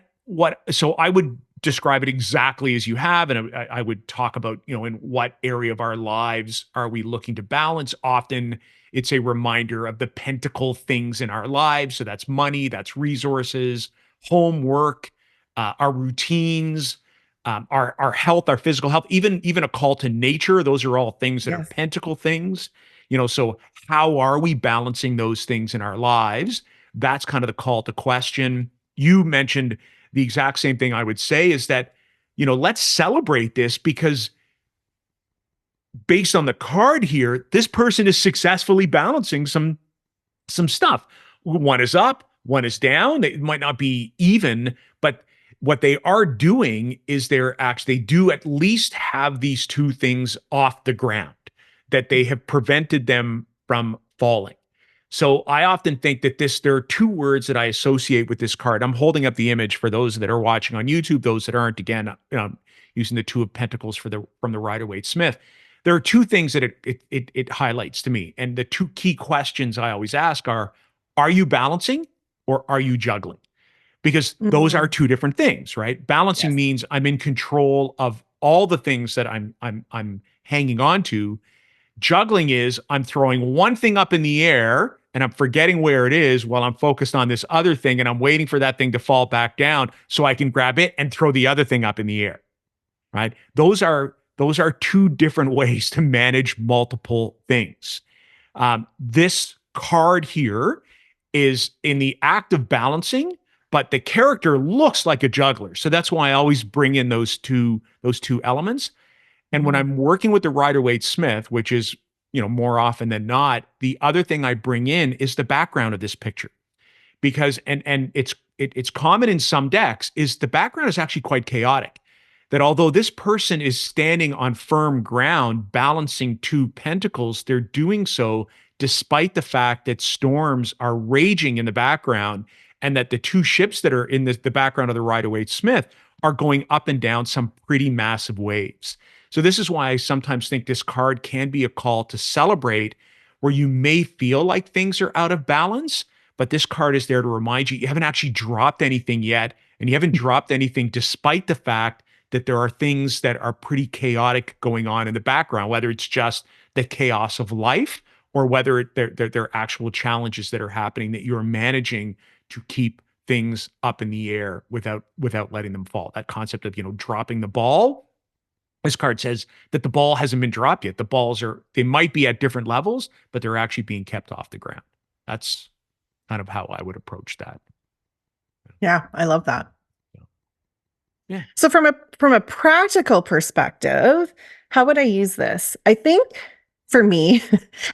so I would describe it exactly as you have. And I would talk about, in what area of our lives are we looking to balance? Often it's a reminder of the pentacle things in our lives. So that's money, that's resources, homework, our routines, our health, our physical health, even a call to nature. Those are all things that are
Yes.
pentacle things. So how are we balancing those things in our lives? That's kind of the call to question. You mentioned the exact same thing I would say is that, let's celebrate this, because based on the card here, this person is successfully balancing some stuff. One is up, one is down. It might not be even, but what they are doing is they do at least have these two things off the ground, that they have prevented them from falling. So I often think that there are two words that I associate with this card. I'm holding up the image for those that are watching on YouTube, those that aren't, again, using the Two of Pentacles from the Rider-Waite-Smith. There are two things that it highlights to me. And the two key questions I always ask are you balancing or are you juggling? Because those are
Mhm.
two different things, right? Balancing
Yes.
means I'm in control of all the things that I'm hanging on to. Juggling is I'm throwing one thing up in the air and I'm forgetting where it is while I'm focused on this other thing, and I'm waiting for that thing to fall back down so I can grab it and throw the other thing up in the air, right? Those are two different ways to manage multiple things. This card here is in the act of balancing, but the character looks like a juggler. So that's why I always bring in those two elements. And when
Mhm.
I'm working with the Rider-Waite-Smith, which is, more often than not, the other thing I bring in is the background of this picture. Because it's common in some decks, is the background is actually quite chaotic. That although this person is standing on firm ground, balancing two pentacles, they're doing so despite the fact that storms are raging in the background, and that the two ships that are in the background of the Rider-Waite-Smith are going up and down some pretty massive waves. So this is why I sometimes think this card can be a call to celebrate, where you may feel like things are out of balance, But this card is there to remind you haven't actually dropped anything yet, and you haven't dropped anything despite the fact that there are things that are pretty chaotic going on in the background, whether it's just the chaos of life or whether there are actual challenges that are happening that you're managing to keep things up in the air without letting them fall. That concept of, dropping the ball. This card says that the ball hasn't been dropped yet. The balls they might be at different levels, but they're actually being kept off the ground. That's kind of how I would approach that.
Yeah, I love that.
Yeah.
So from a practical perspective, how would I use this? I think for me,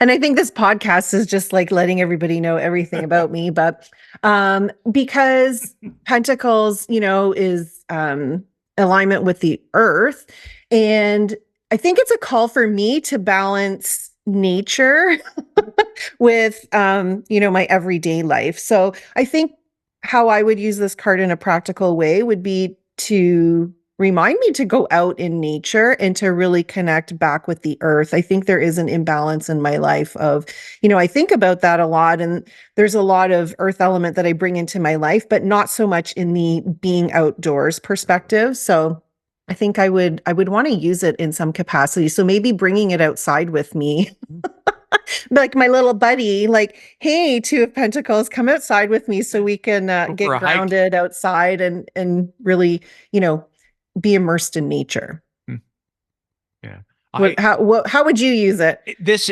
and I think this podcast is just like letting everybody know everything about me, but because Pentacles, is alignment with the earth. And I think it's a call for me to balance nature with my everyday life. So I think how I would use this card in a practical way would be to remind me to go out in nature and to really connect back with the earth. I think there is an imbalance in my life of, I think about that a lot, and there's a lot of earth element that I bring into my life, but not so much in the being outdoors perspective. So I think I would want to use it in some capacity. So maybe bringing it outside with me, like my little buddy, like, hey, Two of Pentacles, come outside with me so we can
Go for
get
a hike.
grounded outside and really, be immersed in nature.
Hmm. Yeah.
How would you use it?
This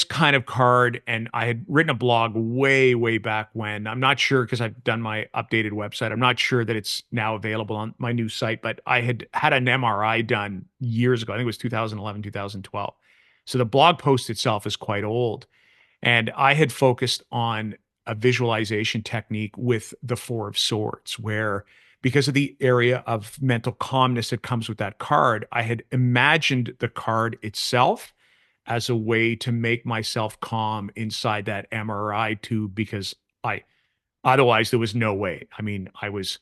kind of card, and I had written a blog way back when. I'm not sure because I've done my updated website. I'm not sure that it's now available on my new site, but I had an MRI done years ago. I think it was 2011, 2012. So the blog post itself is quite old. And I had focused on a visualization technique with the Four of Swords, where because of the area of mental calmness that comes with that card, I had imagined the card itself as a way to make myself calm inside that MRI tube because otherwise there was no way. I mean, I was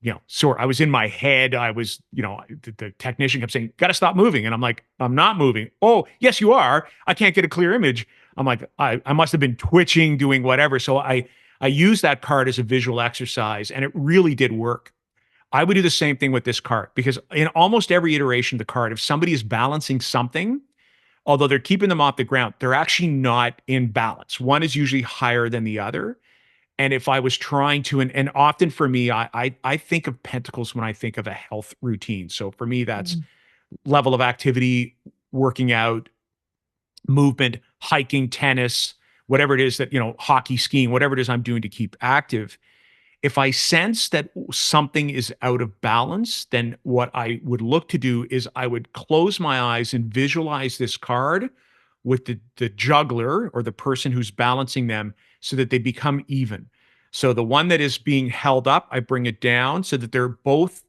I was in my head. I was, the technician kept saying, got to stop moving. And I'm like, I'm not moving. Oh, yes, you are. I can't get a clear image. I'm like, I must have been twitching, doing whatever. So I used that card as a visual exercise and it really did work. I would do the same thing with this card because in almost every iteration of the card, if somebody is balancing something, although they're keeping them off the ground, they're actually not in balance. One is usually higher than the other. And if I was trying to, and often for me, I think of pentacles when I think of a health routine. So for me, that's
Mhm.
level of activity, working out, movement, hiking, tennis, whatever it is that, hockey, skiing, whatever it is I'm doing to keep active. If I sense that something is out of balance, then what I would look to do is I would close my eyes and visualize this card with the juggler or the person who's balancing them so that they become even. So the one that is being held up, I bring it down so that they're both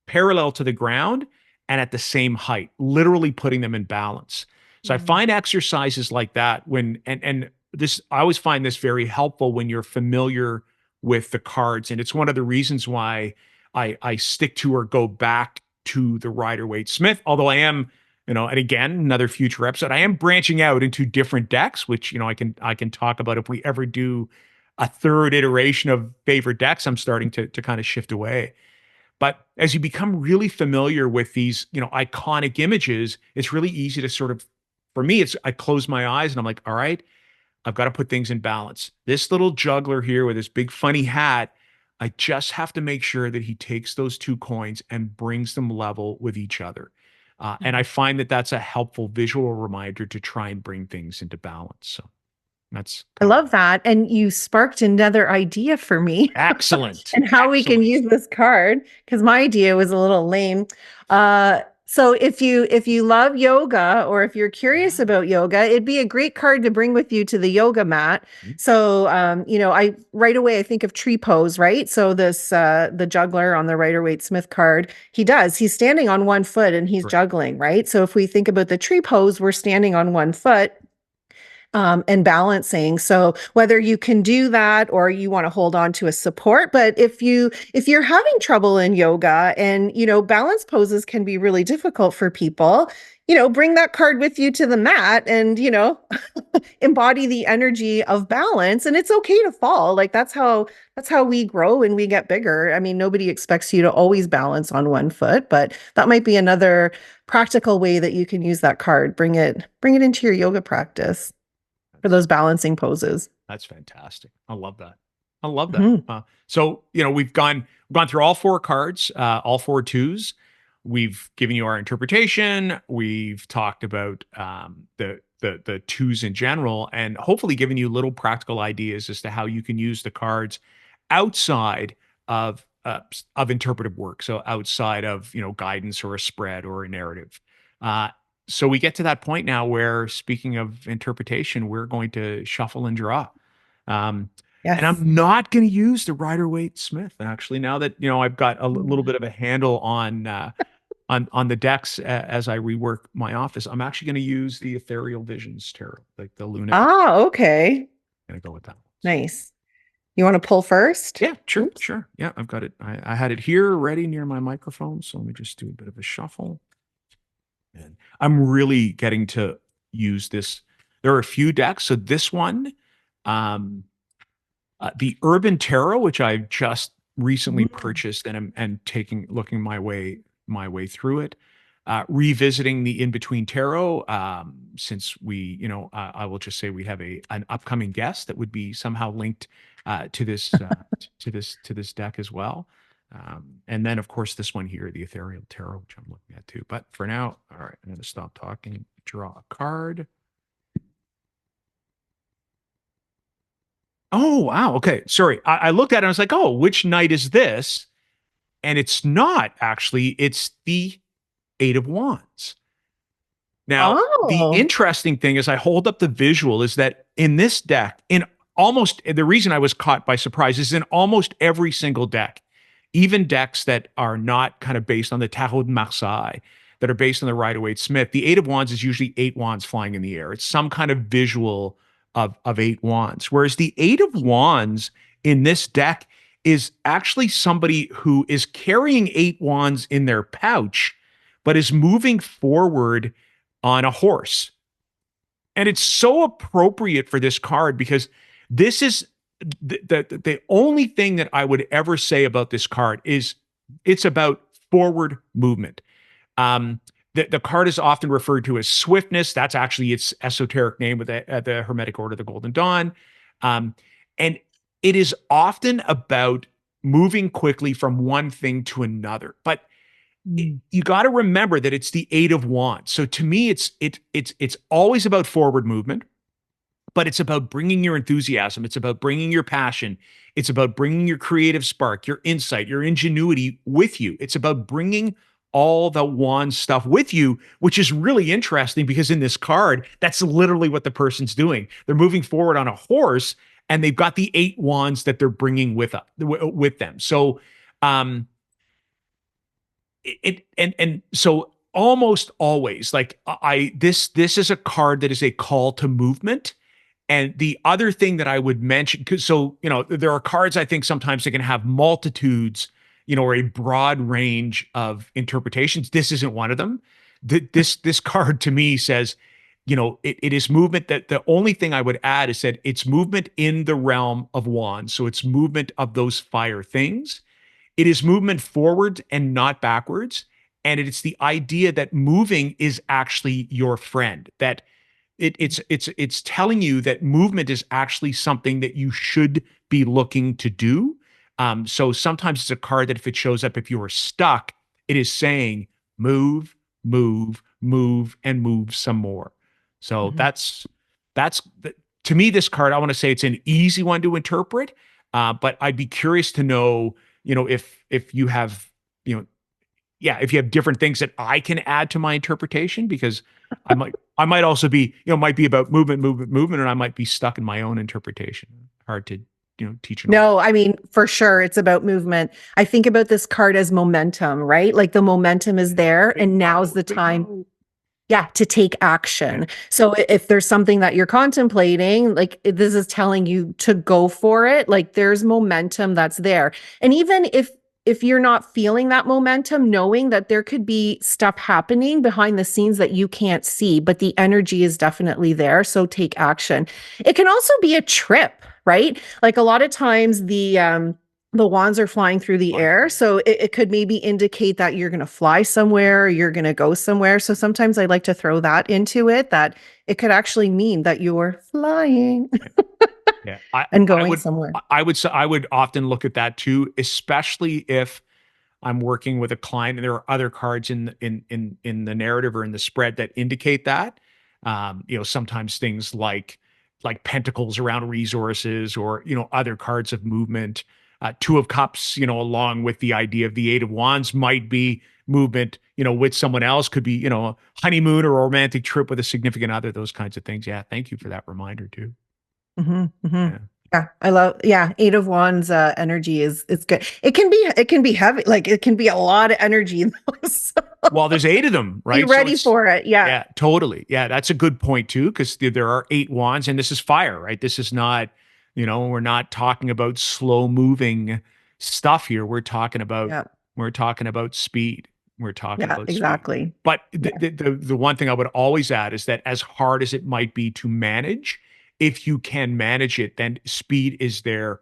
parallel to the ground and at the same height, literally putting them in balance. So I
Mhm.
find exercises like that when and this I always find this very helpful when you're familiar with the cards. And it's one of the reasons why I stick to or go back to the Rider Waite Smith, although I am, and again, another future episode, I am branching out into different decks, which I can talk about if we ever do a third iteration of favorite decks. I'm starting to kind of shift away. But as you become really familiar with these, iconic images, it's really easy to sort of, for me, I close my eyes and I'm like, all right, I've got to put things in balance. This little juggler here with this big funny hat, I just have to make sure that he takes those two coins and brings them level with each other. And I
Mhm.
find that that's a helpful visual reminder to try and bring things into balance. So that's
I
kind of
love that. And you sparked another idea for me
excellent.
and how we can
Excellent.
use this card because my idea was a little lame. So if you love yoga or if you're curious
Yeah.
about yoga, it'd be a great card to bring with you to the yoga mat.
Mhm.
So I right away I think of tree pose, right? So this the juggler on the Rider Waite Smith card, he's standing on one foot and he's
Correct.
juggling, right? So if we think about the tree pose, we're standing on one foot and balancing. So whether you can do that or you want to hold on to a support, but if you're having trouble in yoga and balance poses can be really difficult for people, bring that card with you to the mat and embody the energy of balance. And it's okay to fall. Like that's how we grow and we get bigger. I mean, nobody expects you to always balance on one foot, but that might be another practical way that you can use that card. Bring it into your yoga practice for
That's
those balancing poses.
that's fantastic. I love that. I love that.
Mhm.
So we've gone through all four cards, all four twos. We've given you our interpretation. We've talked about the twos in general, and hopefully given you little practical ideas as to how you can use the cards outside of interpretive work. So outside of guidance or a spread or a narrative. Uh, so we get to that point now where, speaking of interpretation, we're going to shuffle and draw. Um, and
Yes.
I'm not going to use the Rider Waite Smith. Actually, now that I've got a little bit of a handle on the decks as I rework my office, I'm actually going to use the Ethereal Visions Tarot, like the Luna.
Ah, okay.
Going to go with that. So,
Nice. You want to pull first?
yeah, sure,
Oops.
sure. Yeah, I've got it. I had it here ready near my microphone. So let me just do a bit of a shuffle. And I'm really getting to use this. There are a few decks. So this one, um, the Urban Tarot, which I've just recently
Mm.
purchased and looking my way through it. Revisiting the In Between Tarot, since I will just say we have an upcoming guest that would be somehow linked to this deck as well. And then of course this one here, the Ethereal Tarot, which I'm looking at too. But for now, all right, I'm going to stop talking, draw a card. Oh, wow. Okay. Sorry. I looked at it and I was like, oh, which knight is this? And it's not actually, it's the Eight of Wands. Now, the
Oh.
interesting thing is I hold up the visual is that in this deck, the reason I was caught by surprise is in almost every single deck, even decks that are not kind of based on the Tarot de Marseille, that are based on the Rider-Waite Smith, the Eight of Wands is usually eight wands flying in the air. It's some kind of visual of eight wands. Whereas the Eight of Wands in this deck is actually somebody who is carrying eight wands in their pouch, but is moving forward on a horse. And it's so appropriate for this card because this is the only thing that I would ever say about this card is it's about forward movement. Um, the card is often referred to as swiftness. That's actually its esoteric name with the Hermetic Order of the Golden Dawn. Um, and it is often about moving quickly from one thing to another. But
Mm.
you got to remember that it's the Eight of Wands. So to me, it's always about forward movement, but it's about bringing your enthusiasm. It's about bringing your passion. It's about bringing your creative spark, your insight, your ingenuity with you. It's about bringing all the wand stuff with you, which is really interesting because in this card, that's literally what the person's doing. They're moving forward on a horse and they've got the eight wands that they're bringing with them. So, um, and so almost always, like, this is a card that is a call to movement. And the other thing that I would mention, because there are cards I think sometimes that can have multitudes, or a broad range of interpretations. This isn't one of them. This card to me says, it is movement. That the only thing I would add is that it's movement in the realm of wands. So it's movement of those fire things. It is movement forward and not backwards. And it's the idea that moving is actually your friend, that it's telling you that movement is actually something that you should be looking to do. So sometimes it's a card that if it shows up, if you are stuck, it is saying move, move, move, and move some more. So
Mhm.
that's to me, this card, I want to say it's an easy one to interpret. But I'd be curious to know, if you have, yeah, if you have different things that I can add to my interpretation, because I might also be, might be about movement, movement, movement, and I might be stuck in my own interpretation. Hard to, teach an old.
No, I mean, for sure, it's about movement. I think about this card as momentum, right? Like the momentum is there, and now's the time. Yeah, to take
Yeah.
action. So if there's something that you're contemplating, like this is telling you to go for it, like there's momentum that's there. And even if you're not feeling that momentum, knowing that there could be stuff happening behind the scenes that you can't see, but the energy is definitely there, so take action. It can also be a trip, right? Like a lot of times the wands are flying through the
Flying through
air.
the air.
So it could maybe indicate that you're going to fly somewhere, or you're going to go somewhere. So sometimes I like to throw that into it, that it could actually mean that you're flying
Yeah. Yeah. I,
and
I
going
would,
somewhere.
I would often look at that too, especially if I'm working with a client and there are other cards in the narrative or in the spread that indicate that. Sometimes things like pentacles around resources or other cards of movement. Two of Cups, along with the idea of the Eight of Wands might be movement, with someone else, could be, a honeymoon or a romantic trip with a significant other, those kinds of things. Yeah, thank you for that reminder too. Yeah.
Yeah, I love, yeah, Eight of Wands energy is good. It can be heavy, like it can be a lot of energy though. So
Well, there's eight of them,
be
right? So
ready
it's
for it. Yeah.
yeah, totally. Yeah, that's a good point too, because there are eight wands, and this is fire, right? This is not, we're not talking about slow moving stuff here.
Yeah.
We're talking about speed. We're talking
Yeah,
about speed.
exactly.
But
Yeah.
the one thing I would always add is that as hard as it might be to manage, if you can manage it, then speed is there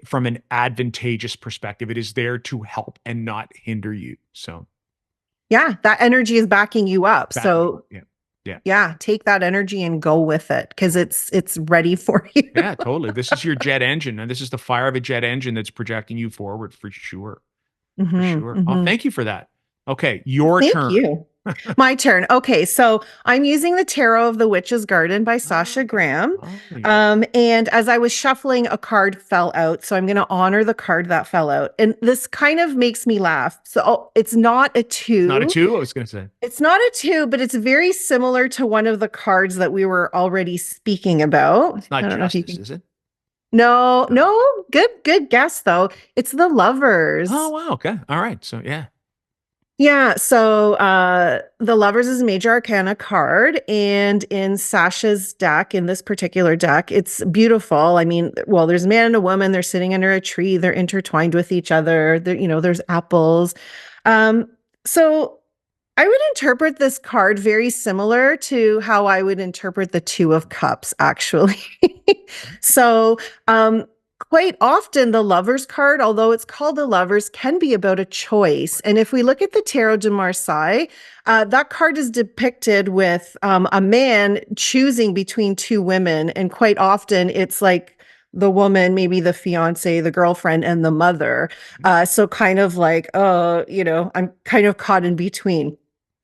from an advantageous perspective. It is there to help and not hinder you. So
Yeah, that energy is backing you up.
backing you
So
up. Yeah. Yeah.
yeah, take that energy and go with it because it's ready for you.
Yeah, totally. This is your jet engine, and this is the fire of a jet engine that's projecting you forward for sure. For
Hmm.
sure. Oh,
Hmm.
thank you for that. Okay, your
Thank
turn.
you. My turn. Okay, so I'm using the Tarot of the Witch's Garden by
Oh,
Sasha Graham.
oh yeah.
And as I was shuffling, a card fell out. So I'm going to honor the card that fell out. And this kind of makes me laugh. So it's not a
Not a
two.
two, I was gonna say.
It's not a two, but it's very similar to one of the cards that we were already speaking about.
It's not
I don't know if you
justice,
can.
is it?
No,
No.
no, good guess though. It's the
Oh
lovers.
wow, okay. All right. So yeah.
Yeah, so the Lovers is a major arcana card, and in Sasha's deck, in this particular deck, it's beautiful. I mean, well, there's a man and a woman, they're sitting under a tree, they're intertwined with each other. There, there's apples. Um, so I would interpret this card very similar to how I would interpret the Two of Cups, actually. So, quite often, the Lovers card, although it's called the Lovers, can be about a choice. And if we look at the Tarot de Marseille, that card is depicted with a man choosing between two women. And quite often, it's like the woman, maybe the fiance, the girlfriend, and the mother. So, kind of like, oh, I'm kind of caught in between.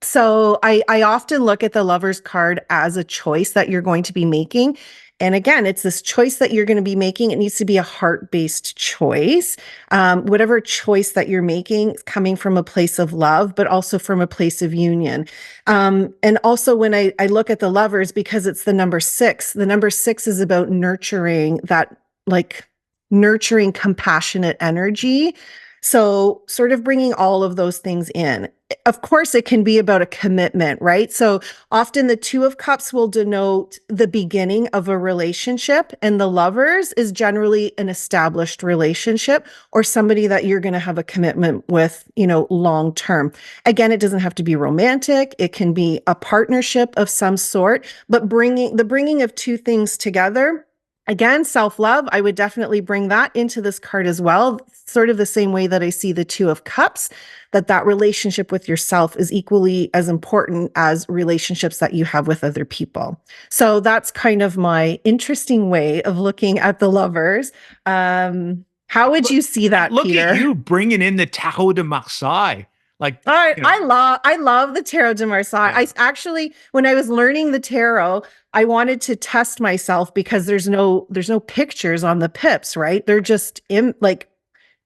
So I often look at the Lovers card as a choice that you're going to be making. And again, it's this choice that you're going to be making. It needs to be a heart-based choice. Whatever choice that you're making is coming from a place of love, but also from a place of union. And also when I look at the Lovers, because it's the number six is about nurturing that, like nurturing compassionate energy. So sort of bringing all of those things in. Of course, it can be about a commitment, right? So often the Two of Cups will denote the beginning of a relationship, and the Lovers is generally an established relationship or somebody that you're going to have a commitment with, long term. Again, it doesn't have to be romantic. It can be a partnership of some sort, but bringing of two things together. Again, self love, I would definitely bring that into this card as well. Sort of the same way that I see the Two of Cups, that relationship with yourself is equally as important as relationships that you have with other people. So that's kind of my interesting way of looking at the Lovers. How would
Look,
you see
and
that,
look at
Peter?
you bringing in the Tarot de Marseille. Like,
I
you know,
I love I love the Tarot de Marseille.
yeah.
I actually, when I was learning the tarot, I wanted to test myself because there's no pictures on the pips, right? They're just in like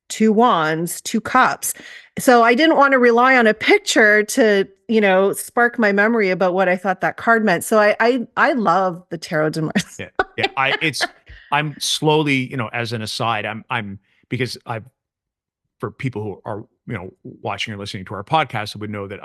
two wands, two cups. So I didn't want to rely on a picture to, spark my memory about what I thought that card meant. So I love the Tarot de Marseille.
Yeah. Yeah. I'm slowly, as an aside, because for people who are, watching or listening to our podcast would know that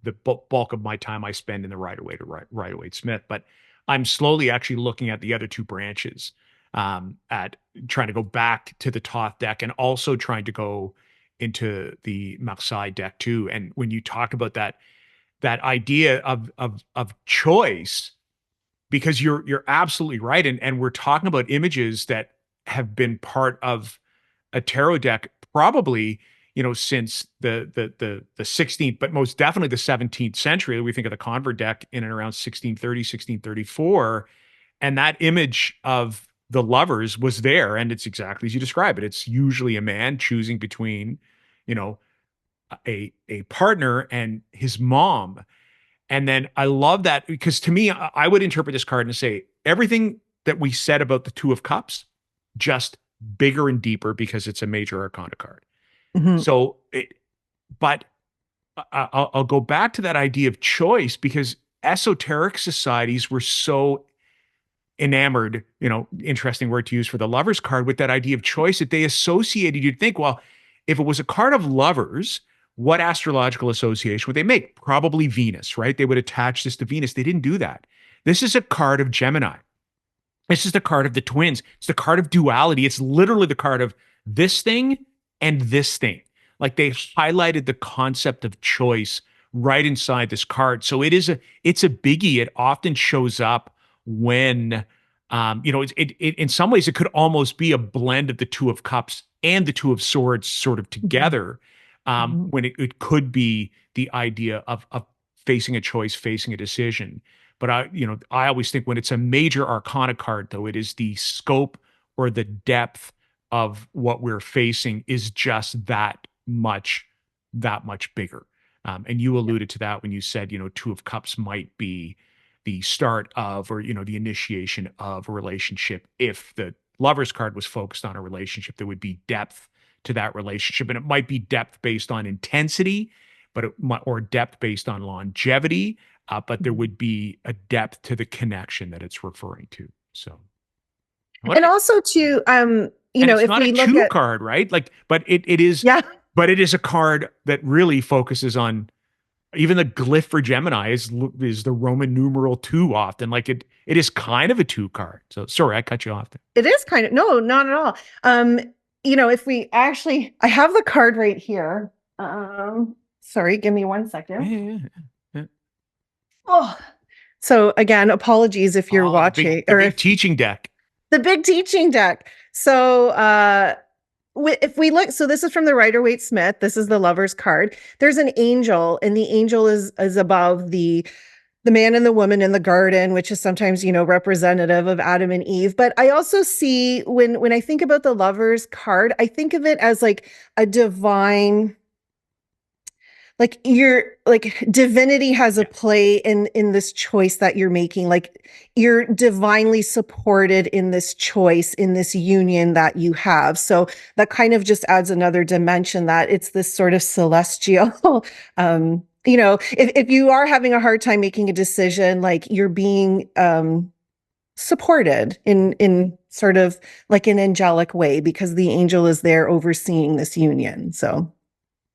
the bulk of my time I spend in the Rider-Waite or Rider-Waite Smith, but I'm slowly actually looking at the other two branches, at trying to go back to the Toth deck and also trying to go into the Marseille deck too. And when you talk about that idea of choice, because you're absolutely right, and we're talking about images that have been part of a tarot deck probably, since the 16th, but most definitely the 17th century. We think of the convert deck in and around 1630, 1634, and that image of the lovers was there, and it's exactly as you describe it. It's usually a man choosing between, you know a partner and his mom. And then I love that, because to me, I would interpret this card and say everything that we said about the Two of Cups, just bigger and deeper because it's a major arcana card.
Mhm.
So, but I'll go back to that idea of choice, because esoteric societies were so enamored, interesting word to use for the lovers card, with that idea of choice that they associated. You'd think, well, if it was a card of lovers, what astrological association would they make? Probably Venus, right? They would attach this to Venus. They didn't do that. This is a card of Gemini. This is the card of the twins. It's the card of duality. It's literally the card of this thing and this thing. Like, they highlighted the concept of choice right inside this card. So it's a biggie. It often shows up when, in some ways it could almost be a blend of the Two of Cups and the Two of Swords sort of
Mhm.
together.
Mhm.
When it could be the idea of facing a choice, facing a decision. But I always think when it's a major arcana card, though, it is the scope or the depth of what we're facing is just that much bigger. And you alluded to that when you said, Two of Cups might be the start of, or, the initiation of a relationship. If the Lover's card was focused on a relationship, there would be depth to that relationship. And it might be depth based on intensity, but or depth based on longevity, but there
Mhm.
would be a depth to the connection that it's referring to. So, what
And
a,
also to
and it's
if
not a
we look
two
at,
card, right? Like,
yeah,
but it is a card that really focuses on, even the glyph for Gemini is the Roman numeral two often. Like, it is kind of a two card. So sorry, I cut you off there.
it is kind of, no, not at all. If we actually, I have the card right here. Sorry, give me one
Yeah,
second.
yeah, yeah, yeah.
Oh, so again, apologies if you're
Oh, the big
watching
the
or
big
if
teaching deck.
the big teaching deck. So, if we look, so this is from the Rider-Waite Smith. This is the Lover's card. There's an angel, and the angel is above the man and the woman in the garden, which is sometimes, representative of Adam and Eve. But I also see, when I think about the Lover's card, I think of it as like a divine, like, you're like, divinity has a
Yeah.
play in this choice that you're making. Like, you're divinely supported in this choice, in this union that you have. So that kind of just adds another dimension, that it's this sort of celestial if you are having a hard time making a decision, like, you're being supported in sort of like an angelic way, because the angel is there overseeing this union. So,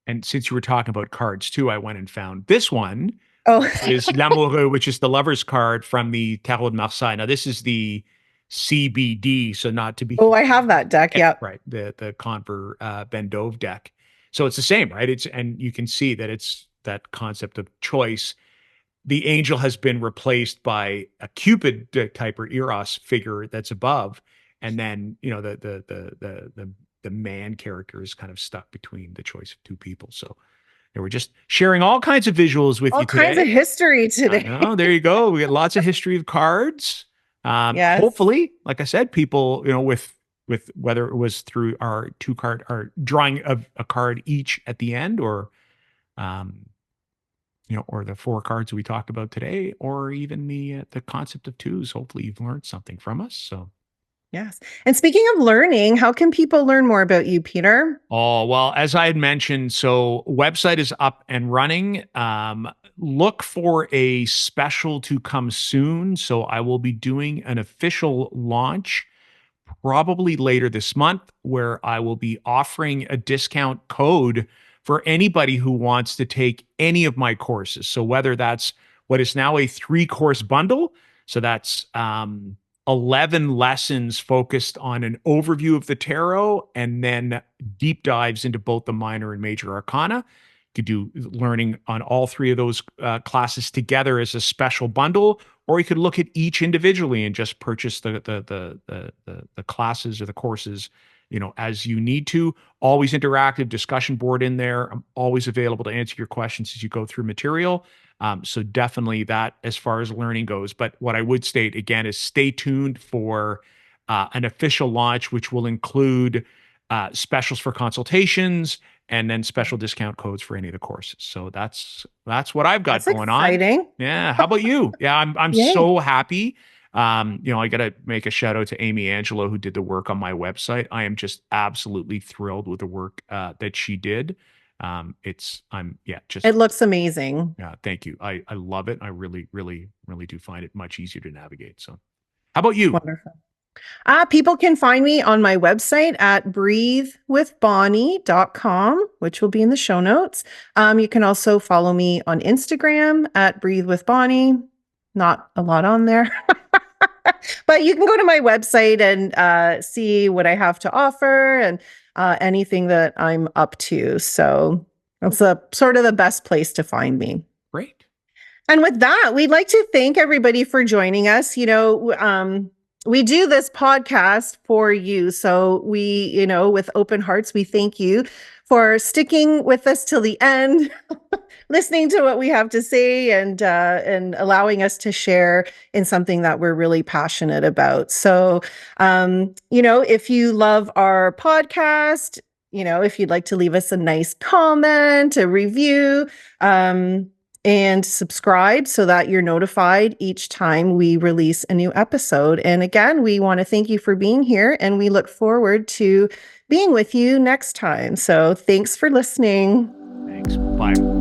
And since you were talking about cards too, I went and found this one,
oh,
which is L'amoureux, which is the lover's card from the Tarot de Marseille. Now, this is the CBD, so not to be
oh, I have
confused.
that deck.
Yeah,
Yep.
right. The Conver Bendove deck. So it's the same, right? And you can see that it's that concept of choice. The angel has been replaced by a Cupid type or Eros figure that's above, and then the man character is kind of stuck between the choice of two people. So, and we're just sharing all kinds of visuals with
All
you
kinds of
today.
history
I
today.
know. There you go. We got lots of history of cards.
Yes.
Hopefully, like I said, people, with whether it was through our two card, or drawing a card each at the end, or um, or the four cards we talked about today, or even the concept of twos. Hopefully, you've learned something from us. So.
Yes. And speaking of learning, how can people learn more about you, Peter?
Oh, well, as I had mentioned, so website is up and running. Look for a special to come soon. So I will be doing an official launch probably later this month, where I will be offering a discount code for anybody who wants to take any of my courses. So whether that's what is now a 3-course bundle, so that's 11 lessons focused on an overview of the tarot and then deep dives into both the minor and major arcana. You could do learning on all 3 of those classes together as a special bundle, or you could look at each individually and just purchase the classes or the courses, as you need to. Always interactive discussion board in there. I'm always available to answer your questions as you go through material. So definitely that as far as learning goes. But what I would state again is stay tuned for an official launch, which will include specials for consultations and then special discount codes for any of the courses. So that's what I've got
That's
going on.
exciting.
Yeah. How about you? Yeah, I'm
Yay.
so happy. I got to make a shout out to Amy Angelo who did the work on my website. I am just absolutely thrilled with the work that she did. Just
It looks amazing.
yeah, thank you. I love it. I really, really, really do find it much easier to navigate. So, how about you?
Wonderful. People can find me on my website at breathewithbonnie.com, which will be in the show notes. You can also follow me on Instagram at breathewithbonnie. Not a lot on there. But you can go to my website and see what I have to offer and anything that I'm up to. So that's a sort of the best place to find me.
Great.
And with that, we'd like to thank everybody for joining us. We do this podcast for you. So with open hearts, we thank you for sticking with us till the end, listening to what we have to say and allowing us to share in something that we're really passionate about. So, if you love our podcast, if you'd like to leave us a nice comment, a review, and subscribe so that you're notified each time we release a new episode. And again, we want to thank you for being here and we look forward to being with you next time. So thanks for listening.
Thanks. Bye.